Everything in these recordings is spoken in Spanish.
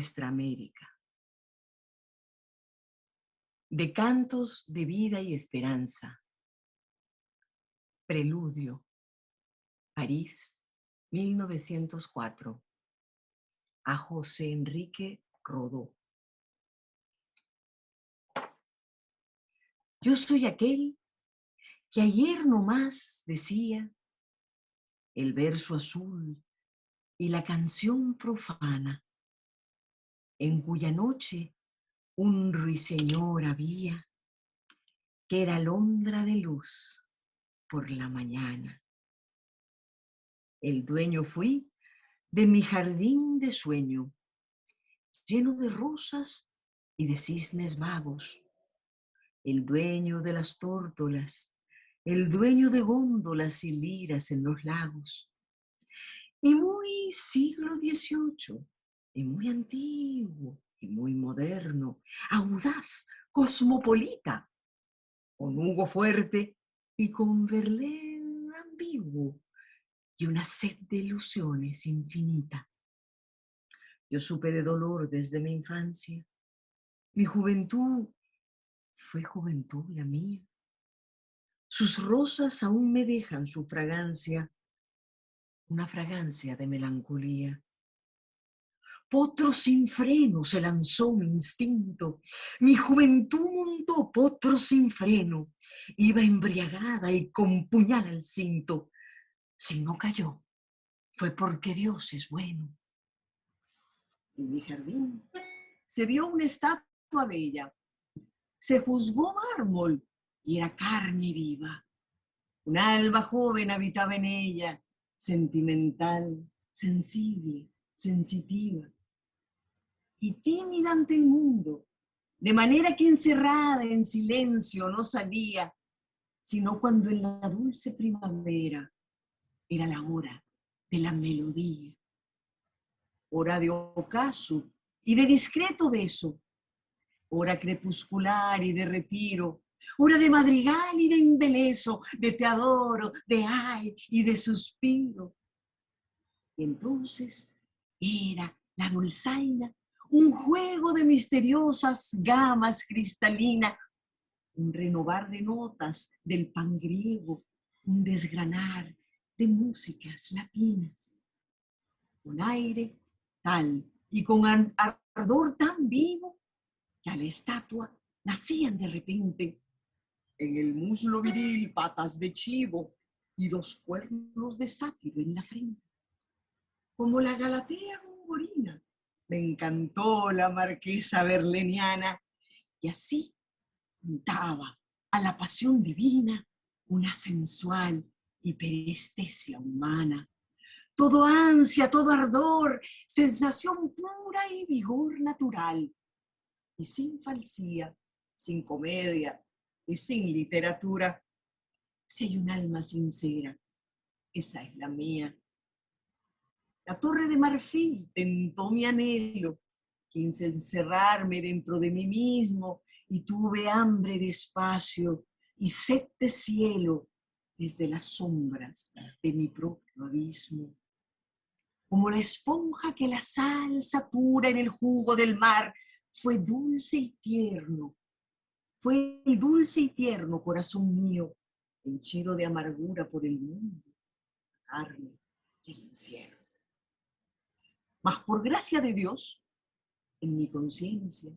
nuestra América. De cantos de vida y esperanza. Preludio. París, 1904. A José Enrique Rodó. Yo soy aquel que ayer nomás decía el verso azul y la canción profana, en cuya noche un ruiseñor había, que era alondra de luz por la mañana. El dueño fui de mi jardín de sueño, lleno de rosas y de cisnes vagos. El dueño de las tórtolas, el dueño de góndolas y liras en los lagos. Y muy siglo XVIII, y muy antiguo, y muy moderno, audaz, cosmopolita, con Hugo fuerte y con Verlaine ambiguo, y una sed de ilusiones infinita. Yo supe de dolor desde mi infancia. Mi juventud fue juventud la mía. Sus rosas aún me dejan su fragancia, una fragancia de melancolía. Potro sin freno se lanzó mi instinto. Mi juventud montó potro sin freno. Iba embriagada y con puñal al cinto. Si no cayó, fue porque Dios es bueno. En mi jardín se vio una estatua bella. Se juzgó mármol y era carne viva. Un alma joven habitaba en ella, sentimental, sensible, sensitiva y tímida ante el mundo, de manera que encerrada en silencio no salía, sino cuando en la dulce primavera era la hora de la melodía. Hora de ocaso y de discreto beso, hora crepuscular y de retiro, hora de madrigal y de embeleso, de te adoro, de ay y de suspiro. Y entonces era la dulzaina, un juego de misteriosas gamas cristalinas, un renovar de notas del pan griego, un desgranar de músicas latinas, con aire tal y con ardor tan vivo que a la estatua nacían de repente en el muslo viril patas de chivo y dos cuernos de sátiro en la frente. Como la Galatea gongorina, me encantó la marquesa berleniana y así juntaba a la pasión divina una sensual hiperestesia humana. Todo ansia, todo ardor, sensación pura y vigor natural. Y sin falsía, sin comedia y sin literatura, si hay un alma sincera, esa es la mía. La torre de marfil tentó mi anhelo, quise encerrarme dentro de mí mismo y tuve hambre de espacio y sed de cielo desde las sombras de mi propio abismo. Como la esponja que la sal satura en el jugo del mar, fue dulce y tierno. Fue el dulce y tierno corazón mío, henchido de amargura por el mundo, la carne y el infierno. Mas por gracia de Dios, en mi conciencia,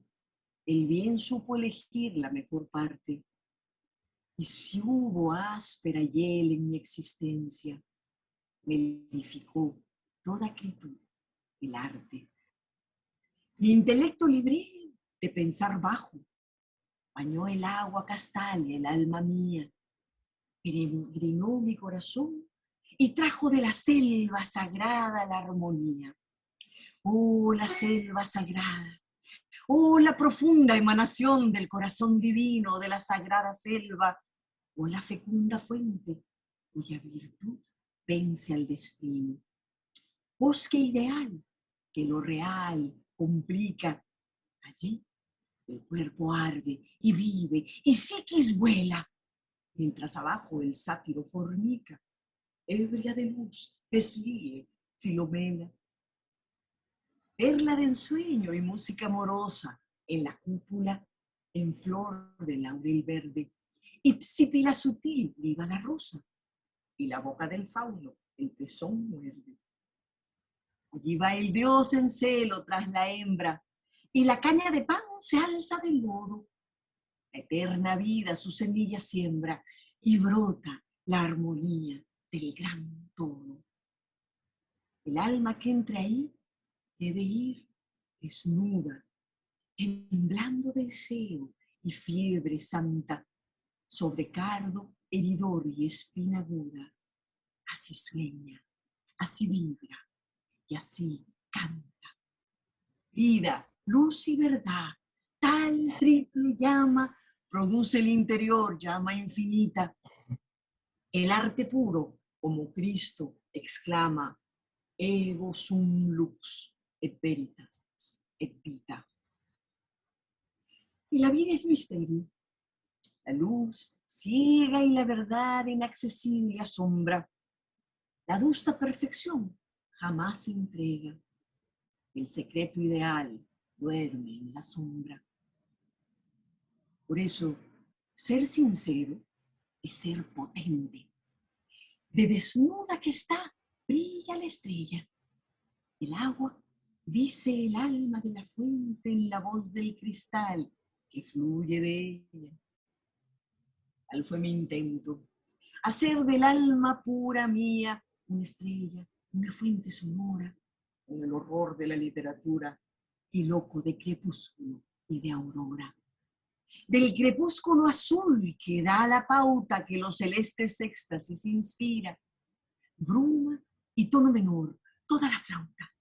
el bien supo elegir la mejor parte. Y si hubo áspera hiel en mi existencia, me edificó toda quietud el arte. Mi intelecto libre de pensar bajo, bañó el agua castalia el alma mía, peregrinó mi corazón y trajo de la selva sagrada la armonía. Oh, la selva sagrada, oh, la profunda emanación del corazón divino de la sagrada selva, oh, la fecunda fuente cuya virtud vence al destino. Bosque ideal que lo real complica. Allí el cuerpo arde y vive y psiquis vuela, mientras abajo el sátiro fornica, ebria de luz, deslíe Filomela. perla de ensueño y música amorosa, en la cúpula, en flor de laurel verde, ipsípila sutil, viva la rosa, y la boca del fauno, el pezón muerde. Allí va el dios en celo tras la hembra, y la caña de pan se alza del lodo. La eterna vida su semilla siembra, y brota la armonía del gran todo. El alma que entre ahí debe ir desnuda, temblando deseo y fiebre santa, sobre cardo, heridor y espina aguda. Así sueña, así vibra y así canta. Vida, luz y verdad, tal triple llama, produce el interior, llama infinita. El arte puro, como Cristo exclama, ego sum lux et veritas et vita. Y la vida es misterio. La luz ciega y la verdad inaccesible asombra. La adusta perfección jamás se entrega. El secreto ideal duerme en la sombra. Por eso, ser sincero es ser potente. De desnuda que está, brilla la estrella. El agua, dice el alma de la fuente en la voz del cristal que fluye de ella. Tal fue mi intento, hacer del alma pura mía una estrella, una fuente sonora, con el horror de la literatura y loco de crepúsculo y de aurora. Del crepúsculo azul que da la pauta que los celestes éxtasis inspira, bruma y tono menor, toda la flauta,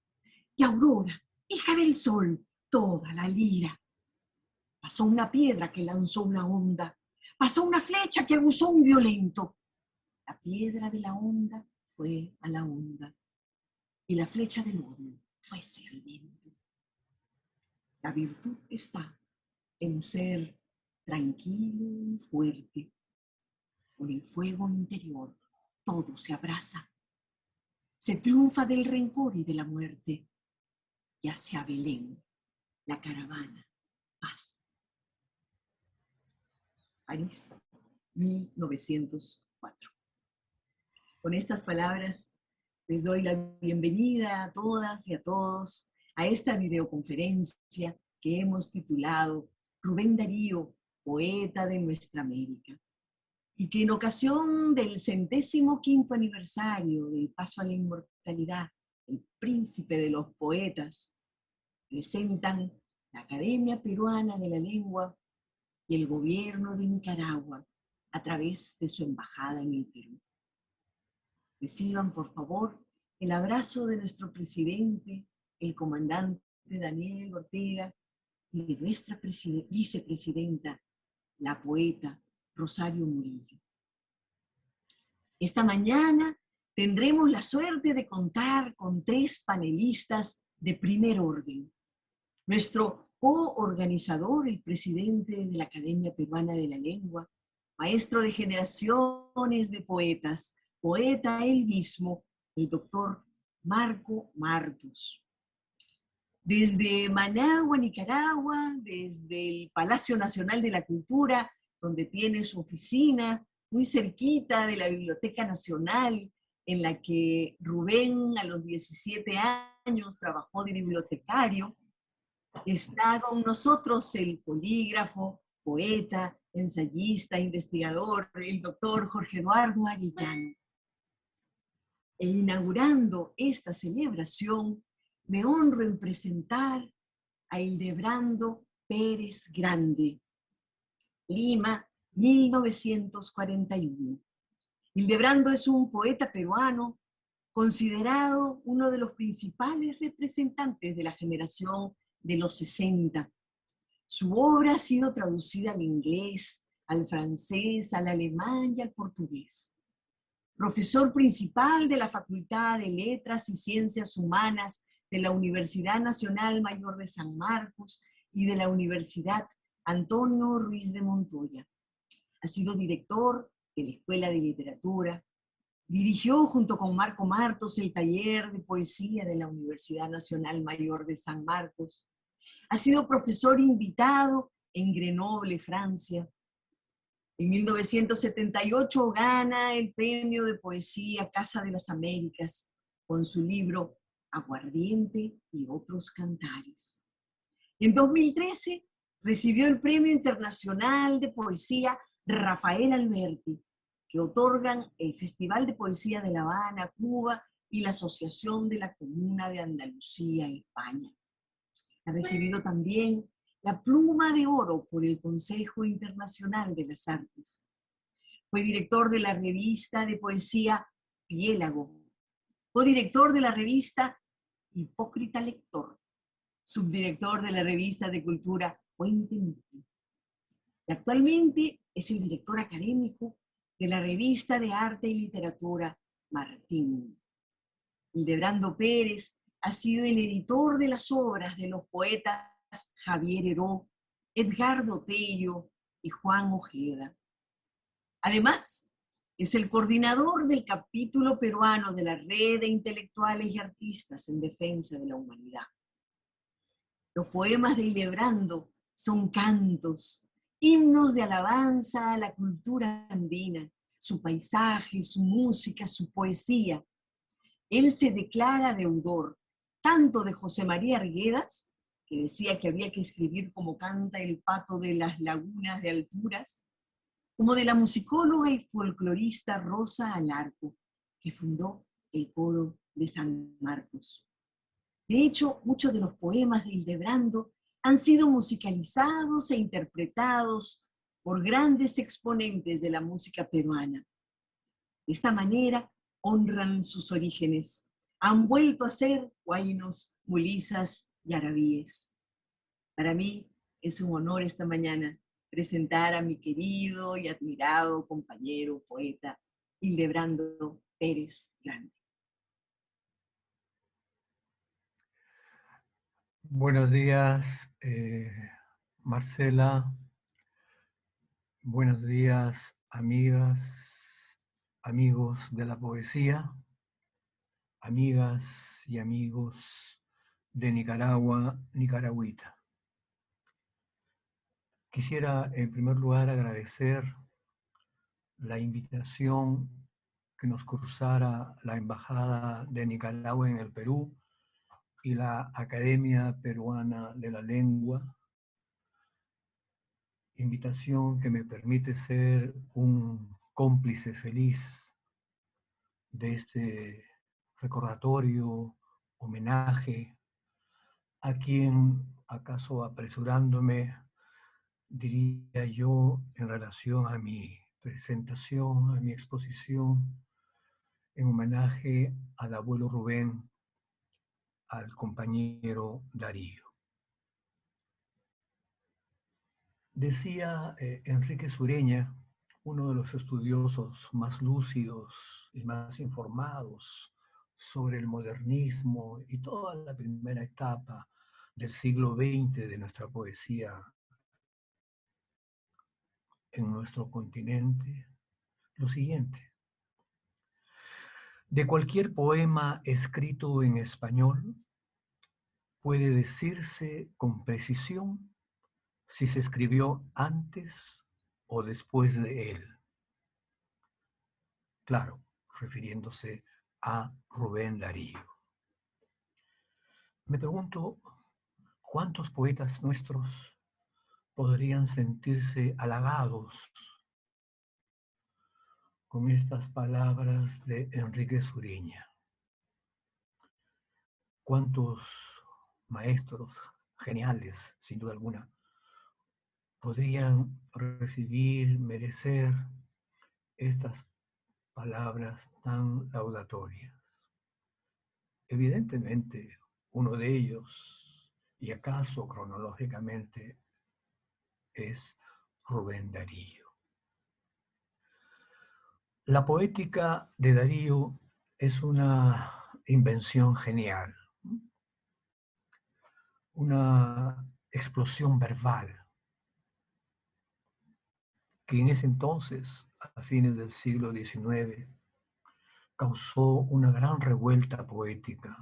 y aurora, hija del sol, toda la lira. Pasó una piedra que lanzó una onda, pasó una flecha que aguzó un violento. La piedra de la onda fue a la onda, y la flecha del odio fuese al viento. La virtud está en ser tranquilo y fuerte. Con el fuego interior todo se abraza. Se triunfa del rencor y de la muerte. Y hacia Belén la caravana pasa. París, 1904. Con estas palabras les doy la bienvenida a todas y a todos a esta videoconferencia que hemos titulado Rubén Darío, poeta de nuestra América, y que en ocasión del 105º aniversario del paso a la inmortalidad, el príncipe de los poetas, presentan la Academia Peruana de la Lengua y el gobierno de Nicaragua a través de su embajada en el Perú. Reciban, por favor, el abrazo de nuestro presidente, el comandante Daniel Ortega, y de nuestra vicepresidenta, la poeta Rosario Murillo. Esta mañana tendremos la suerte de contar con 3 panelistas de primer orden. Nuestro coorganizador, el presidente de la Academia Peruana de la Lengua, maestro de generaciones de poetas, poeta él mismo, el doctor Marco Martos. Desde Managua, Nicaragua, desde el Palacio Nacional de la Cultura, donde tiene su oficina, muy cerquita de la Biblioteca Nacional, en la que Rubén a los 17 años trabajó de bibliotecario. Está con nosotros el polígrafo, poeta, ensayista, investigador, el doctor Jorge Eduardo Arellano. E inaugurando esta celebración, me honro en presentar a Hildebrando Pérez Grande, Lima, 1941. Hildebrando es un poeta peruano considerado uno de los principales representantes de la generación de los 60. Su obra ha sido traducida al inglés, al francés, al alemán y al portugués. Profesor principal de la Facultad de Letras y Ciencias Humanas de la Universidad Nacional Mayor de San Marcos y de la Universidad Antonio Ruiz de Montoya. Ha sido director de la Escuela de Literatura, Dirigió junto con Marco Martos el taller de poesía de la Universidad Nacional Mayor de San Marcos. Ha sido profesor invitado en Grenoble, Francia. En 1978 gana el premio de poesía Casa de las Américas con su libro Aguardiente y otros cantares. En 2013 recibió el Premio Internacional de Poesía Rafael Alberti, que otorgan el Festival de Poesía de La Habana, Cuba, y la Asociación de la Comuna de Andalucía, España. Ha recibido también la Pluma de Oro por el Consejo Internacional de las Artes. Fue director de la revista de poesía Piélago. Fue director de la revista Hipócrita Lector. Subdirector de la revista de cultura Puente Nuki. Y actualmente es el director académico de la revista de arte y literatura Martín. Hildebrando Pérez ha sido el editor de las obras de los poetas Javier Heró, Edgardo Tello y Juan Ojeda. Además, es el coordinador del capítulo peruano de la Red de Intelectuales y Artistas en Defensa de la Humanidad. Los poemas de Hildebrando son cantos, himnos de alabanza a la cultura andina, su paisaje, su música, su poesía. Él se declara deudor tanto de José María Arguedas, que decía que había que escribir como canta el pato de las lagunas de alturas, como de la musicóloga y folclorista Rosa Alarco, que fundó el coro de San Marcos. De hecho, muchos de los poemas de Hildebrando han sido musicalizados e interpretados por grandes exponentes de la música peruana. De esta manera, honran sus orígenes. Han vuelto a ser huaynos, mulizas y arabíes. Para mí es un honor esta mañana presentar a mi querido y admirado compañero poeta Hildebrando Pérez Grande. Buenos días, Marcela. Buenos días, amigas, amigos de la poesía, amigas y amigos de Nicaragua, nicaragüita. Quisiera en primer lugar agradecer la invitación que nos cruzara la Embajada de Nicaragua en el Perú y la Academia Peruana de la Lengua, invitación que me permite ser un cómplice feliz de este recordatorio, homenaje, a quien, acaso apresurándome, diría yo en relación a mi presentación, a mi exposición, en homenaje al abuelo Rubén, al compañero Darío. Decía Enrique Sureña, uno de los estudiosos más lúcidos y más informados sobre el modernismo y toda la primera etapa del siglo XX de nuestra poesía en nuestro continente, lo siguiente: de cualquier poema escrito en español puede decirse con precisión si se escribió antes o después de él. Claro, refiriéndose a Rubén Darío. Me pregunto, ¿cuántos poetas nuestros podrían sentirse halagados con estas palabras de Enrique Sureña? ¿Cuántos maestros geniales, sin duda alguna, podrían recibir, merecer estas palabras tan laudatorias? Evidentemente, uno de ellos, y acaso cronológicamente, es Rubén Darío. La poética de Darío es una invención genial, una explosión verbal que en ese entonces, a fines del siglo XIX, causó una gran revuelta poética,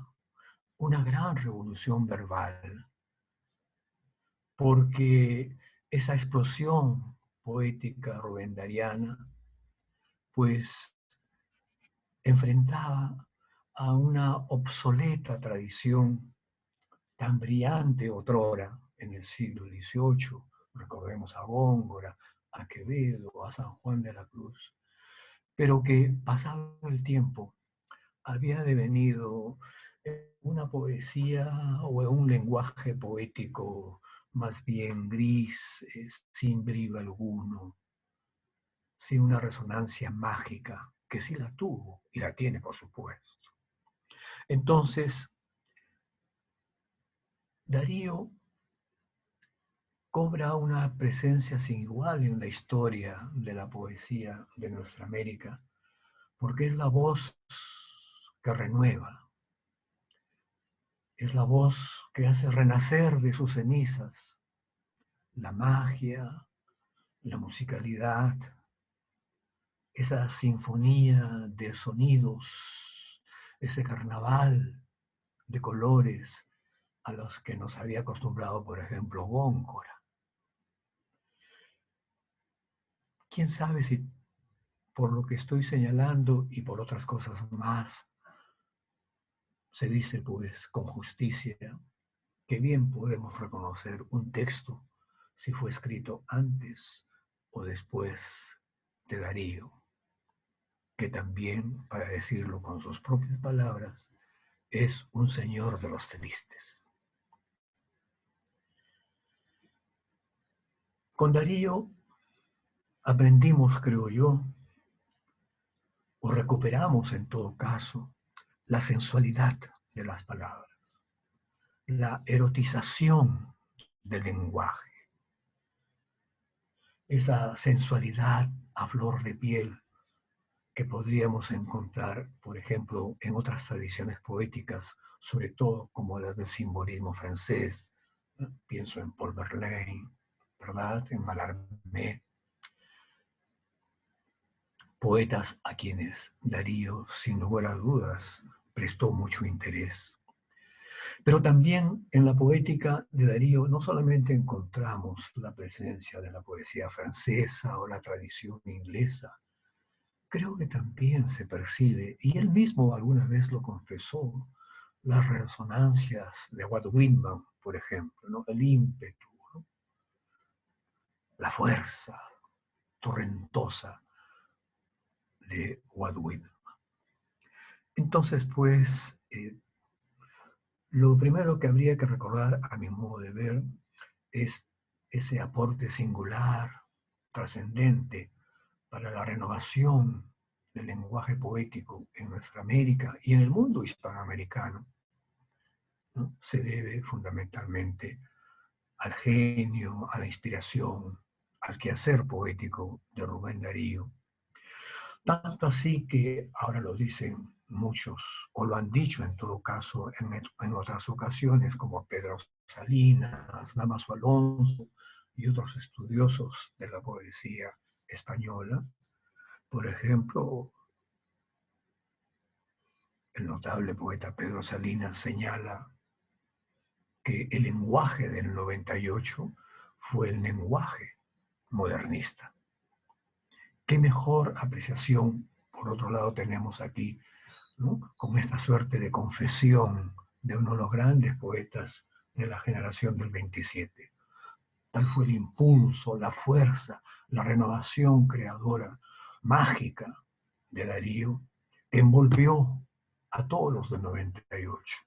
una gran revolución verbal, porque esa explosión poética rubendariana, pues enfrentaba a una obsoleta tradición tan brillante otrora en el siglo XVIII. Recordemos a Góngora, a Quevedo, a San Juan de la Cruz, pero que pasado el tiempo había devenido una poesía o un lenguaje poético más bien gris, sin brillo alguno, sin una resonancia mágica, que sí la tuvo y la tiene, por supuesto. Entonces, Darío cobra una presencia sin igual en la historia de la poesía de nuestra América, porque es la voz que renueva, es la voz que hace renacer de sus cenizas la magia, la musicalidad, esa sinfonía de sonidos, ese carnaval de colores a los que nos había acostumbrado, por ejemplo, Góngora. ¿Quién sabe si por lo que estoy señalando y por otras cosas más, se dice pues con justicia que bien podemos reconocer un texto si fue escrito antes o después de Darío, que también, para decirlo con sus propias palabras, es un señor de los tristes. Con Darío aprendimos, creo yo, o recuperamos en todo caso, la sensualidad de las palabras, la erotización del lenguaje, esa sensualidad a flor de piel que podríamos encontrar, por ejemplo, en otras tradiciones poéticas, sobre todo como las del simbolismo francés. Pienso en Paul Verlaine, ¿verdad? En Mallarmé, poetas a quienes Darío, sin lugar a dudas, prestó mucho interés. Pero también en la poética de Darío no solamente encontramos la presencia de la poesía francesa o la tradición inglesa, creo que también se percibe, y él mismo alguna vez lo confesó, las resonancias de Walt Whitman, por ejemplo, ¿no? El ímpetu, ¿no? La fuerza torrentosa de Walt Whitman. Entonces, pues, lo primero que habría que recordar, a mi modo de ver, es ese aporte singular, trascendente, para la renovación del lenguaje poético en nuestra América y en el mundo hispanoamericano, ¿no? Se debe fundamentalmente al genio, a la inspiración, al quehacer poético de Rubén Darío. Tanto así que ahora lo dicen muchos, o lo han dicho en todo caso en otras ocasiones, como Pedro Salinas, Dámaso Alonso y otros estudiosos de la poesía española. Por ejemplo, el notable poeta Pedro Salinas señala que el lenguaje del 98 fue el lenguaje modernista. ¿Qué mejor apreciación, por otro lado, tenemos aquí, ¿no? Con esta suerte de confesión de uno de los grandes poetas de la generación del 27? Tal fue el impulso, la fuerza, la renovación creadora, mágica de Darío, que envolvió a todos los del 98,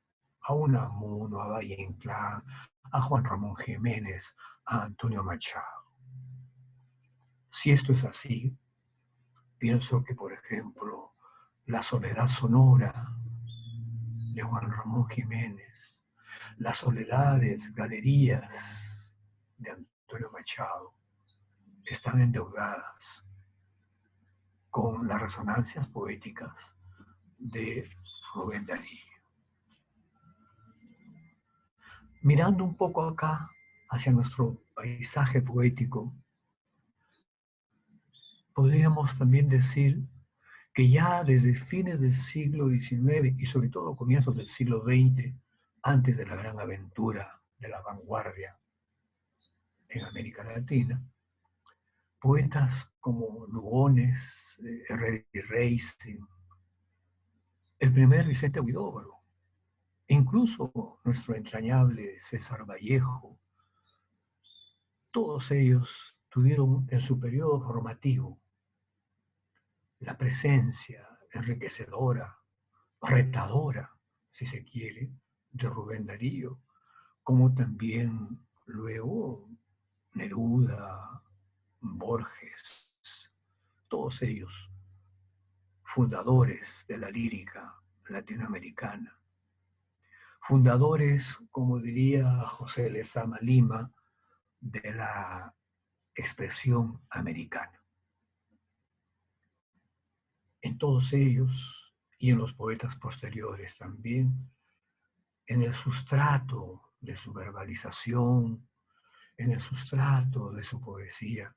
a Unamuno, a Valle Inclán, a Juan Ramón Jiménez, a Antonio Machado. Si esto es así, pienso que, por ejemplo, La Soledad Sonora de Juan Ramón Jiménez, Las Soledades, Galerías de Antonio Machado, están endeudadas con las resonancias poéticas de Rubén Darío. Mirando un poco acá hacia nuestro paisaje poético, podríamos también decir que ya desde fines del siglo XIX y sobre todo comienzos del siglo XX, antes de la gran aventura de la vanguardia en América Latina, poetas como Lugones, Herrera y Reise, el primer Vicente Huidobro, e incluso nuestro entrañable César Vallejo, todos ellos tuvieron en su periodo formativo la presencia enriquecedora, retadora, si se quiere, de Rubén Darío, como también luego Neruda, Borges, todos ellos fundadores de la lírica latinoamericana, fundadores, como diría José Lezama Lima, de la expresión americana. En todos ellos y en los poetas posteriores también, en el sustrato de su verbalización, en el sustrato de su poesía,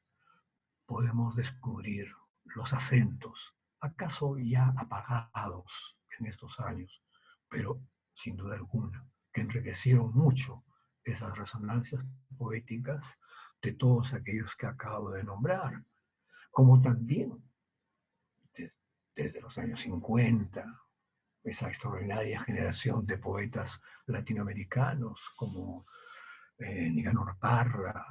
podemos descubrir los acentos, acaso ya apagados en estos años, pero sin duda alguna, que enriquecieron mucho esas resonancias poéticas de todos aquellos que acabo de nombrar, como también desde los años 50, esa extraordinaria generación de poetas latinoamericanos como Nicanor Parra,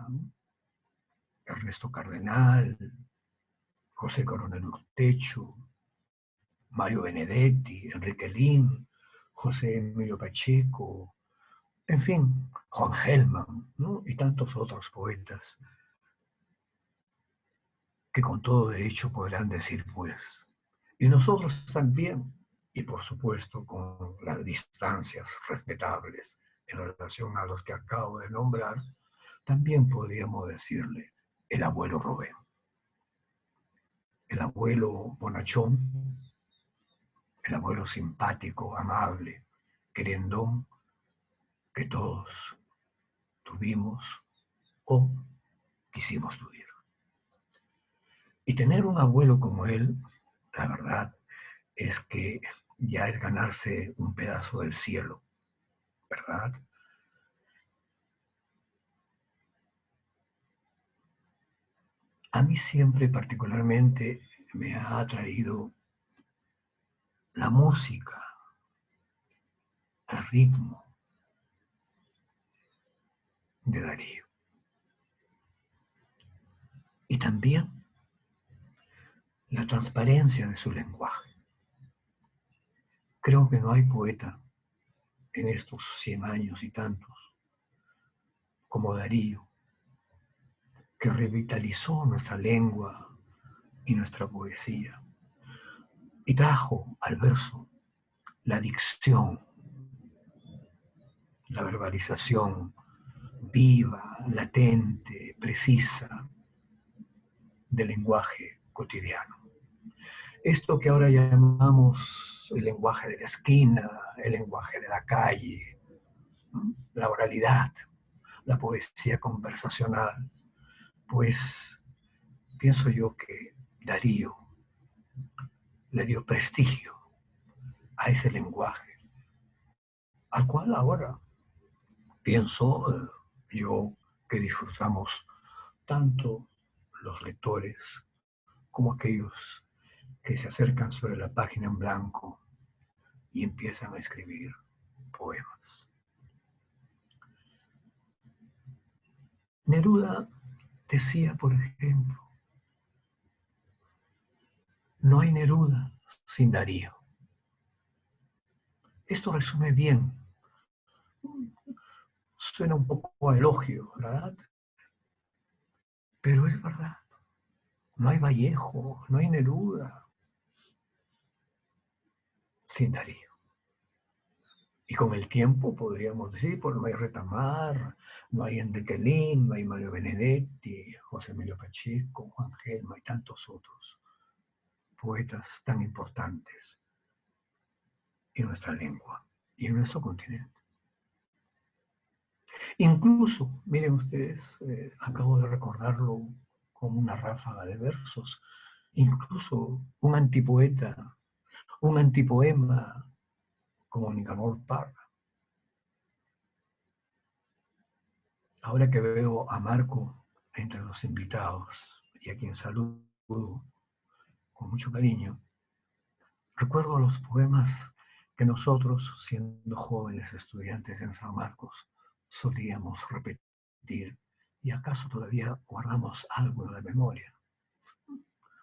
Ernesto Cardenal, José Coronel Urtecho, Mario Benedetti, Enrique Lin, José Emilio Pacheco, en fin, Juan Gelman, ¿no? Y tantos otros poetas que con todo derecho podrán decir pues. Y nosotros también, y por supuesto con las distancias respetables en relación a los que acabo de nombrar, también podríamos decirle el abuelo Rubén, el abuelo bonachón, el abuelo simpático, amable, querendón, que todos tuvimos o quisimos tuviera. Y tener un abuelo como él, la verdad, es que ya es ganarse un pedazo del cielo, ¿verdad? A mí siempre particularmente me ha atraído la música, el ritmo de Darío. Y también la transparencia de su lenguaje. Creo que no hay poeta en estos 100 años y tantos como Darío, que revitalizó nuestra lengua y nuestra poesía y trajo al verso la dicción, la verbalización viva, latente, precisa del lenguaje cotidiano. Esto que ahora llamamos el lenguaje de la esquina, el lenguaje de la calle, la oralidad, la poesía conversacional, pues pienso yo que Darío le dio prestigio a ese lenguaje, al cual ahora pienso yo que disfrutamos tanto los lectores como aquellos que se acercan sobre la página en blanco y empiezan a escribir poemas. Neruda decía, por ejemplo, no hay Neruda sin Darío. Esto resume bien, suena un poco a elogio, ¿verdad? Pero es verdad, no hay Vallejo, no hay Neruda sin Darío. Y con el tiempo podríamos decir, pues no hay Retamar, no hay Enrique Lin, no hay Mario Benedetti, José Emilio Pacheco, Juan Gelman y tantos otros poetas tan importantes en nuestra lengua y en nuestro continente. Incluso, miren ustedes, acabo de recordarlo con una ráfaga de versos, incluso un antipoeta, un antipoema como Nicanor Parra. Ahora que veo a Marco entre los invitados y a quien saludo con mucho cariño, recuerdo los poemas que nosotros, siendo jóvenes estudiantes en San Marcos, solíamos repetir y acaso todavía guardamos algo en la memoria.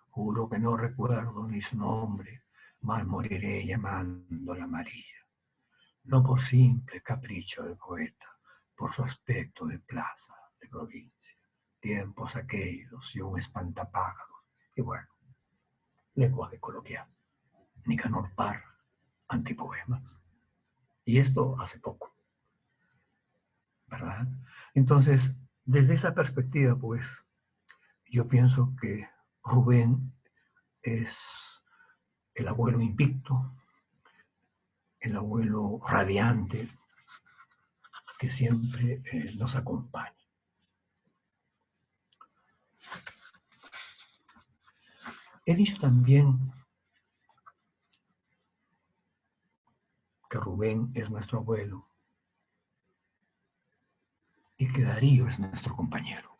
Juro que no recuerdo ni su nombre, mas moriré llamándola María. No por simple capricho del poeta, por su aspecto de plaza, de provincia, tiempos aquellos y un espantapájaros, y bueno, lenguaje coloquial. Nicanor Parra, antipoemas. Y esto hace poco, ¿verdad? Entonces, desde esa perspectiva, pues, yo pienso que Rubén es el abuelo invicto, el abuelo radiante que siempre nos acompaña. He dicho también que Rubén es nuestro abuelo y que Darío es nuestro compañero.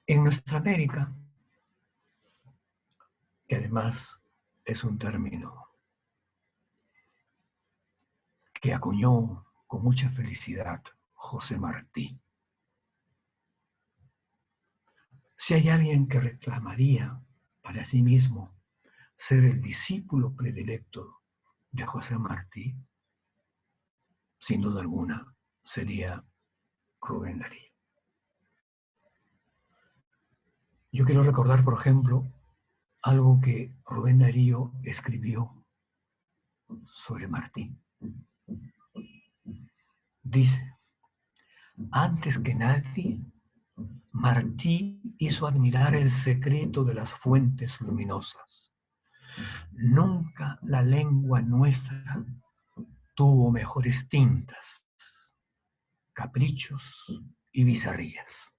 En nuestra América, que además es un término que acuñó con mucha felicidad José Martí. Si hay alguien que reclamaría para sí mismo ser el discípulo predilecto de José Martí, sin duda alguna sería Rubén Darío. Yo quiero recordar, por ejemplo, algo que Rubén Darío escribió sobre Martí. Dice, antes que nadie, Martí hizo admirar el secreto de las fuentes luminosas. Nunca la lengua nuestra tuvo mejores tintas, caprichos y bizarrías.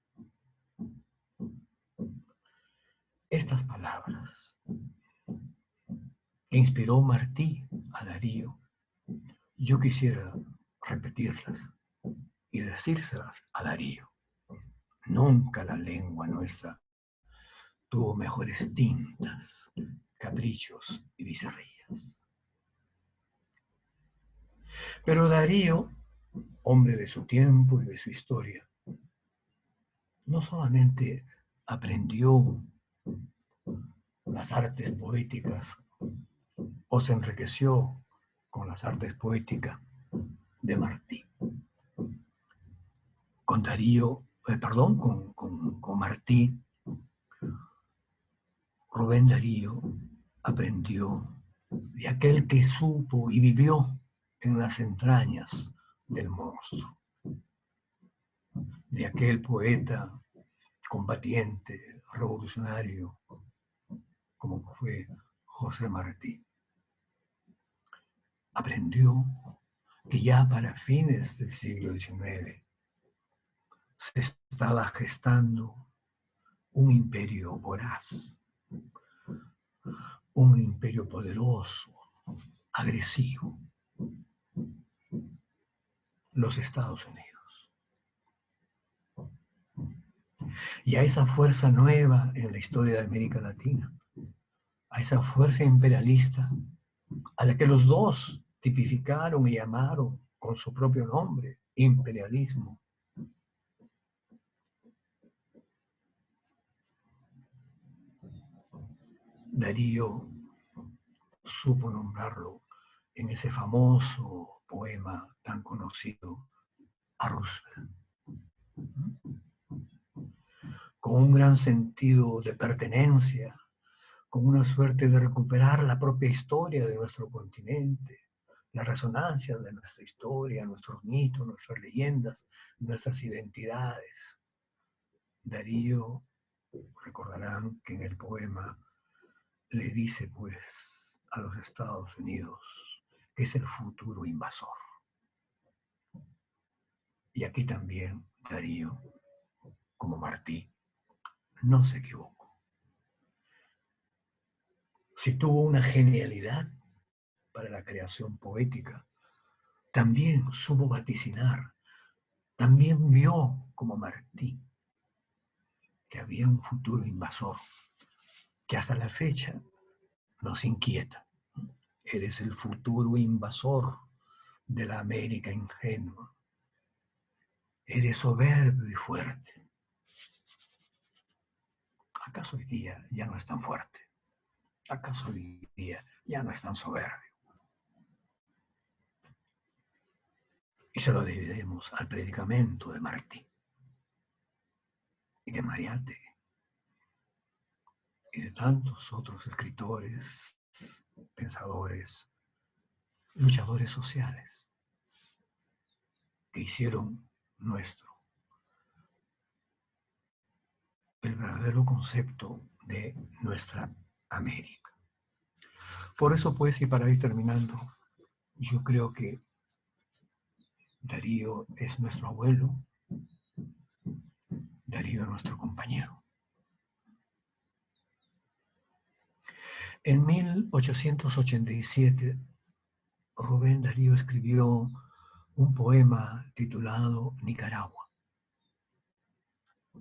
Estas palabras que inspiró Martí a Darío, yo quisiera repetirlas y decírselas a Darío. Nunca la lengua nuestra tuvo mejores tintas, caprichos y bizarrías. Pero Darío, hombre de su tiempo y de su historia, no solamente aprendió las artes poéticas o se enriqueció con las artes poéticas de Martí. Con Darío, con Martí, Rubén Darío aprendió de aquel que supo y vivió en las entrañas del monstruo, de aquel poeta combatiente, revolucionario, como fue José Martí. Aprendió que ya para fines del siglo XIX se estaba gestando un imperio voraz, un imperio poderoso, agresivo, los Estados Unidos. Y a esa fuerza nueva en la historia de América Latina, a esa fuerza imperialista, a la que los dos tipificaron y llamaron con su propio nombre, imperialismo. Darío supo nombrarlo en ese famoso poema tan conocido, a Roosevelt, con un gran sentido de pertenencia, con una suerte de recuperar la propia historia de nuestro continente, la resonancia de nuestra historia, nuestros mitos, nuestras leyendas, nuestras identidades. Darío, recordarán que en el poema le dice pues a los Estados Unidos que es el futuro invasor. Y aquí también Darío, como Martí, no se equivocó. Si tuvo una genialidad para la creación poética, también supo vaticinar, también vio como Martí que había un futuro invasor que hasta la fecha nos inquieta. Eres el futuro invasor de la América ingenua. Eres soberbio y fuerte. ¿Acaso hoy día ya no es tan fuerte? ¿Acaso hoy día ya no es tan soberbio? Y se lo debemos al predicamento de Martí y de Mariátegui y de tantos otros escritores, pensadores, luchadores sociales que hicieron nuestro el verdadero concepto de nuestra América. Por eso, pues, y para ir terminando, yo creo que Darío es nuestro abuelo, Darío es nuestro compañero. En 1887, Rubén Darío escribió un poema titulado Nicaragua.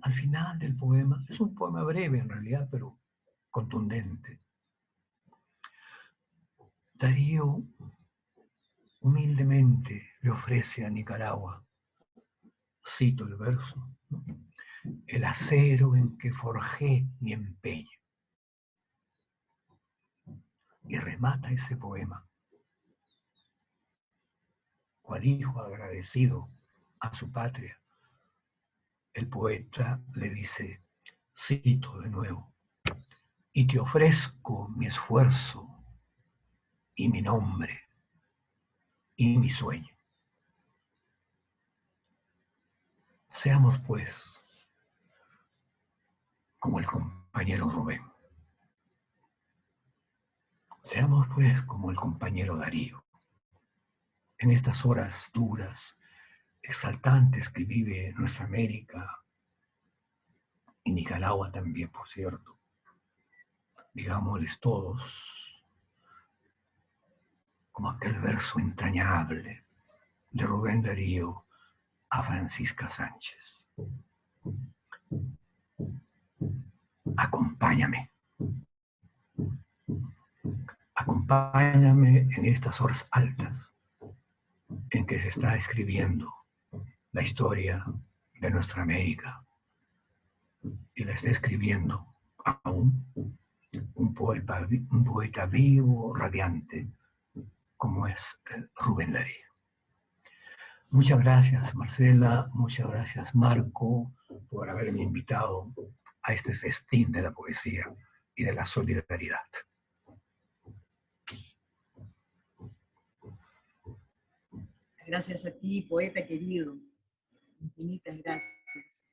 Al final del poema, es un poema breve en realidad, pero contundente. Darío humildemente le ofrece a Nicaragua, cito el verso, ¿no?, el acero en que forjé mi empeño. Y remata ese poema. Cual hijo agradecido a su patria, el poeta le dice, cito de nuevo, y te ofrezco mi esfuerzo y mi nombre y mi sueño. Seamos pues como el compañero Rubén. Seamos pues como el compañero Darío. En estas horas duras, exaltantes que vive nuestra América y Nicaragua también, por cierto, digámosles todos, como aquel verso entrañable de Rubén Darío a Francisca Sánchez. Acompáñame. Acompáñame en estas horas altas en que se está escribiendo la historia de nuestra América. Y la está escribiendo aún un poeta vivo, radiante, como es Rubén Darío. Muchas gracias, Marcela, muchas gracias, Marco, por haberme invitado a este festín de la poesía y de la solidaridad. Gracias a ti, poeta querido. Infinitas gracias.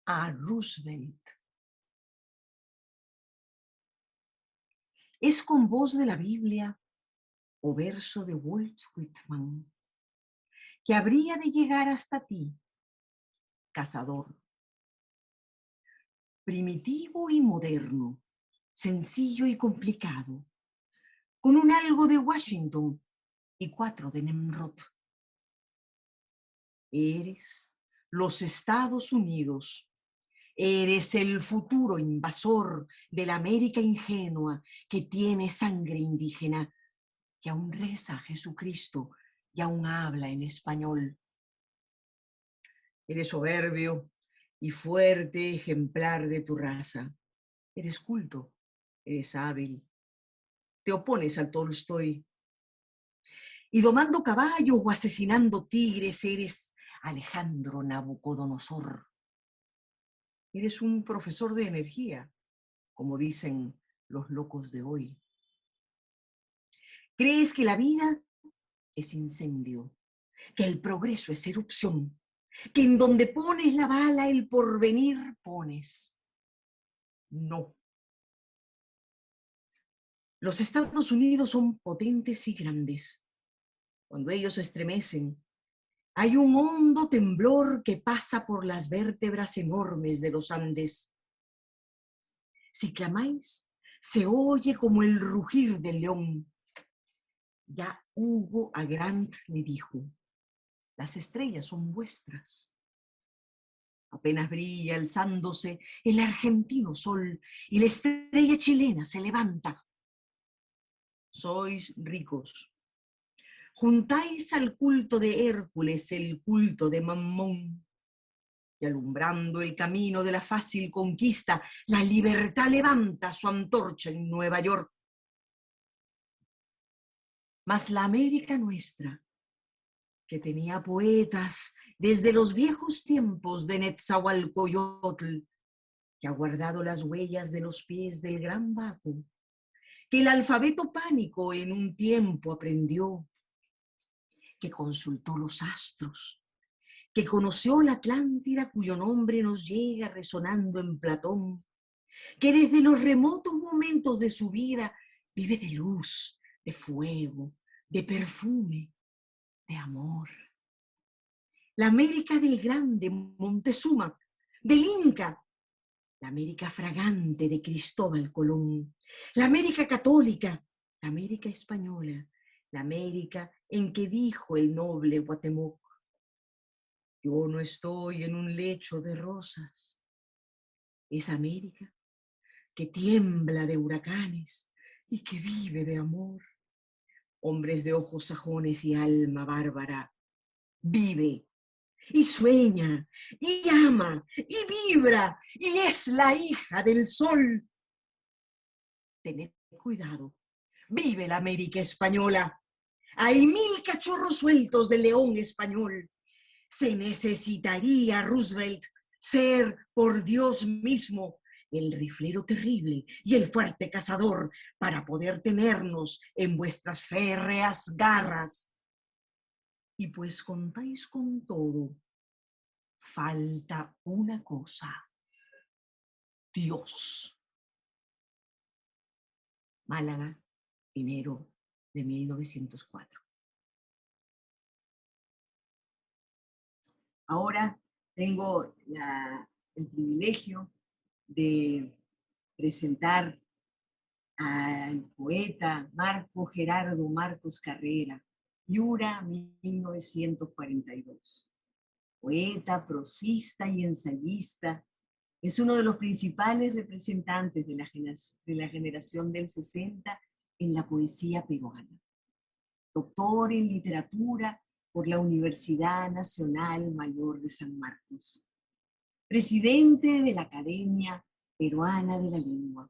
A Roosevelt. Es con voz de la Biblia o verso de Walt Whitman que habría de llegar hasta ti, cazador. Primitivo y moderno, sencillo y complicado, con un algo de Washington y 4 de Nimrod. Eres los Estados Unidos. Eres el futuro invasor de la América ingenua que tiene sangre indígena, que aún reza a Jesucristo y aún habla en español. Eres soberbio y fuerte ejemplar de tu raza. Eres culto, eres hábil. Te opones al Tolstoy. Y domando caballos o asesinando tigres, eres Alejandro Nabucodonosor. Eres un profesor de energía, como dicen los locos de hoy. Crees que la vida es incendio, que el progreso es erupción, que en donde pones la bala el porvenir pones. No. Los Estados Unidos son potentes y grandes. Cuando ellos se estremecen, hay un hondo temblor que pasa por las vértebras enormes de los Andes. Si clamáis, se oye como el rugir del león. Ya Hugo a Grant le dijo, las estrellas son vuestras. Apenas brilla alzándose el argentino sol y la estrella chilena se levanta. Sois ricos. Juntáis al culto de Hércules el culto de Mammón. Y alumbrando el camino de la fácil conquista, la libertad levanta su antorcha en Nueva York. Mas la América nuestra, que tenía poetas desde los viejos tiempos de Netzahualcoyotl, que ha guardado las huellas de los pies del gran Baco, que el alfabeto pánico en un tiempo aprendió, que consultó los astros, que conoció la Atlántida cuyo nombre nos llega resonando en Platón, que desde los remotos momentos de su vida vive de luz, de fuego, de perfume, de amor. La América del grande Montezuma, del Inca, la América fragante de Cristóbal Colón, la América católica, la América española, la América en que dijo el noble Guatemoc, yo no estoy en un lecho de rosas. Es América que tiembla de huracanes y que vive de amor. Hombres de ojos sajones y alma bárbara, vive y sueña y ama y vibra y es la hija del sol. Tened cuidado, vive la América española. Hay 1000 cachorros sueltos del león español. Se necesitaría, Roosevelt, ser por Dios mismo el riflero terrible y el fuerte cazador para poder tenernos en vuestras férreas garras. Y pues contáis con todo, falta una cosa: Dios. Málaga, enero de 1904. Ahora tengo el privilegio de presentar al poeta Marco Gerardo Marcos Carrera, Piura, 1942. Poeta, prosista y ensayista, es uno de los principales representantes de la generación del 60 en la poesía peruana. Doctor en literatura por la Universidad Nacional Mayor de San Marcos. Presidente de la Academia Peruana de la Lengua.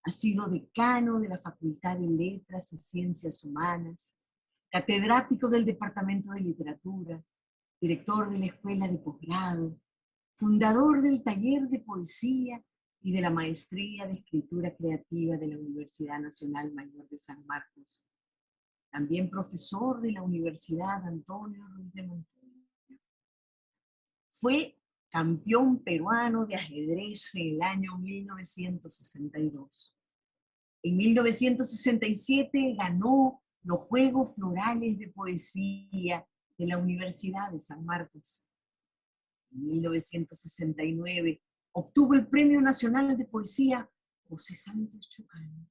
Ha sido decano de la Facultad de Letras y Ciencias Humanas, catedrático del Departamento de Literatura, director de la Escuela de Posgrado, fundador del Taller de Poesía y de la Maestría de Escritura Creativa de la Universidad Nacional Mayor de San Marcos. También profesor de la Universidad Antonio Ruiz de Montoya. Fue campeón peruano de ajedrez en el año 1962. En 1967 ganó los Juegos Florales de Poesía de la Universidad de San Marcos. En 1969 obtuvo el Premio Nacional de Poesía José Santos Chocano.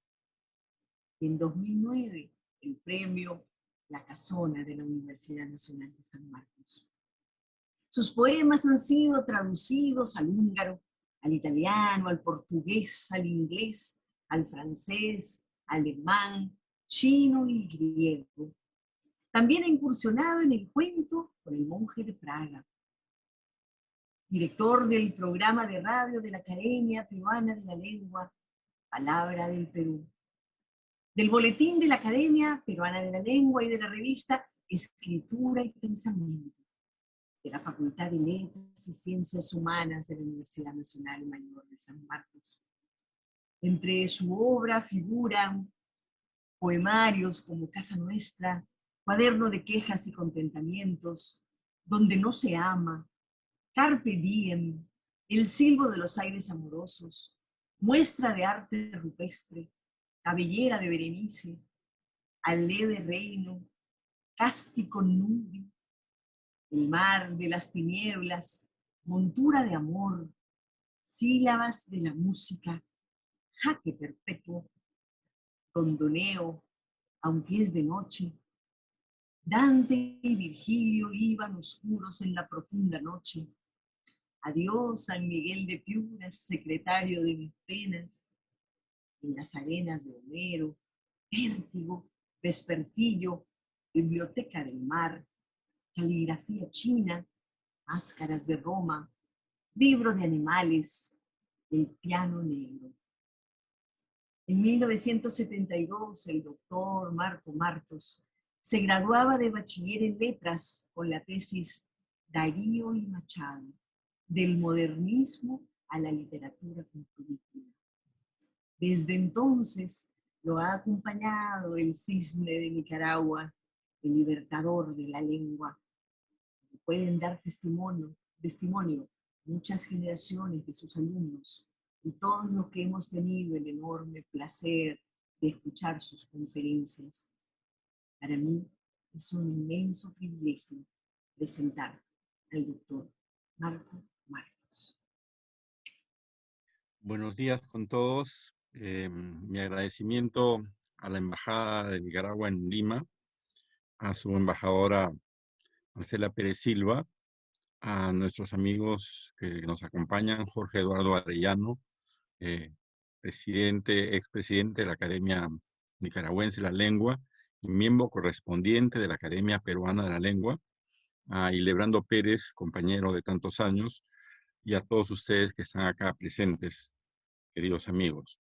Y en 2009 el Premio La Casona de la Universidad Nacional de San Marcos. Sus poemas han sido traducidos al húngaro, al italiano, al portugués, al inglés, al francés, alemán, chino y griego. También ha incursionado en el cuento con El monje de Praga. Director del programa de radio de la Academia Peruana de la Lengua, Palabra del Perú. Del boletín de la Academia Peruana de la Lengua y de la revista Escritura y Pensamiento, de la Facultad de Letras y Ciencias Humanas de la Universidad Nacional Mayor de San Marcos. Entre su obra figuran poemarios como Casa Nuestra, Cuaderno de Quejas y Contentamientos, Donde no se ama, Carpe Diem, El silbo de los aires amorosos, Muestra de arte rupestre, Cabellera de Berenice, Al leve reino, Cástico nubi, El mar de las tinieblas, Montura de amor, Sílabas de la música, jaque perpetuo, tondoneo, aunque es de noche. Dante y Virgilio iban oscuros en la profunda noche. Adiós, San Miguel de Piuras, secretario de mis penas. En las arenas de Homero, Vértigo, Vespertillo, Biblioteca del Mar, caligrafía china, máscaras de Roma, libro de animales, el piano negro. En 1972, el doctor Marco Martos se graduaba de bachiller en letras con la tesis Darío y Machado, del modernismo a la literatura con película. Desde entonces lo ha acompañado el cisne de Nicaragua, el libertador de la lengua. Pueden dar testimonio muchas generaciones de sus alumnos y todos los que hemos tenido el enorme placer de escuchar sus conferencias. Para mí es un inmenso privilegio presentar al doctor Marco Martos. Buenos días con todos. Mi agradecimiento a la Embajada de Nicaragua en Lima, a su embajadora Marcela Pérez Silva, a nuestros amigos que nos acompañan, Jorge Eduardo Arellano, expresidente de la Academia Nicaragüense de la Lengua y miembro correspondiente de la Academia Peruana de la Lengua, a Ilebrando Pérez, compañero de tantos años, y a todos ustedes que están acá presentes, queridos amigos.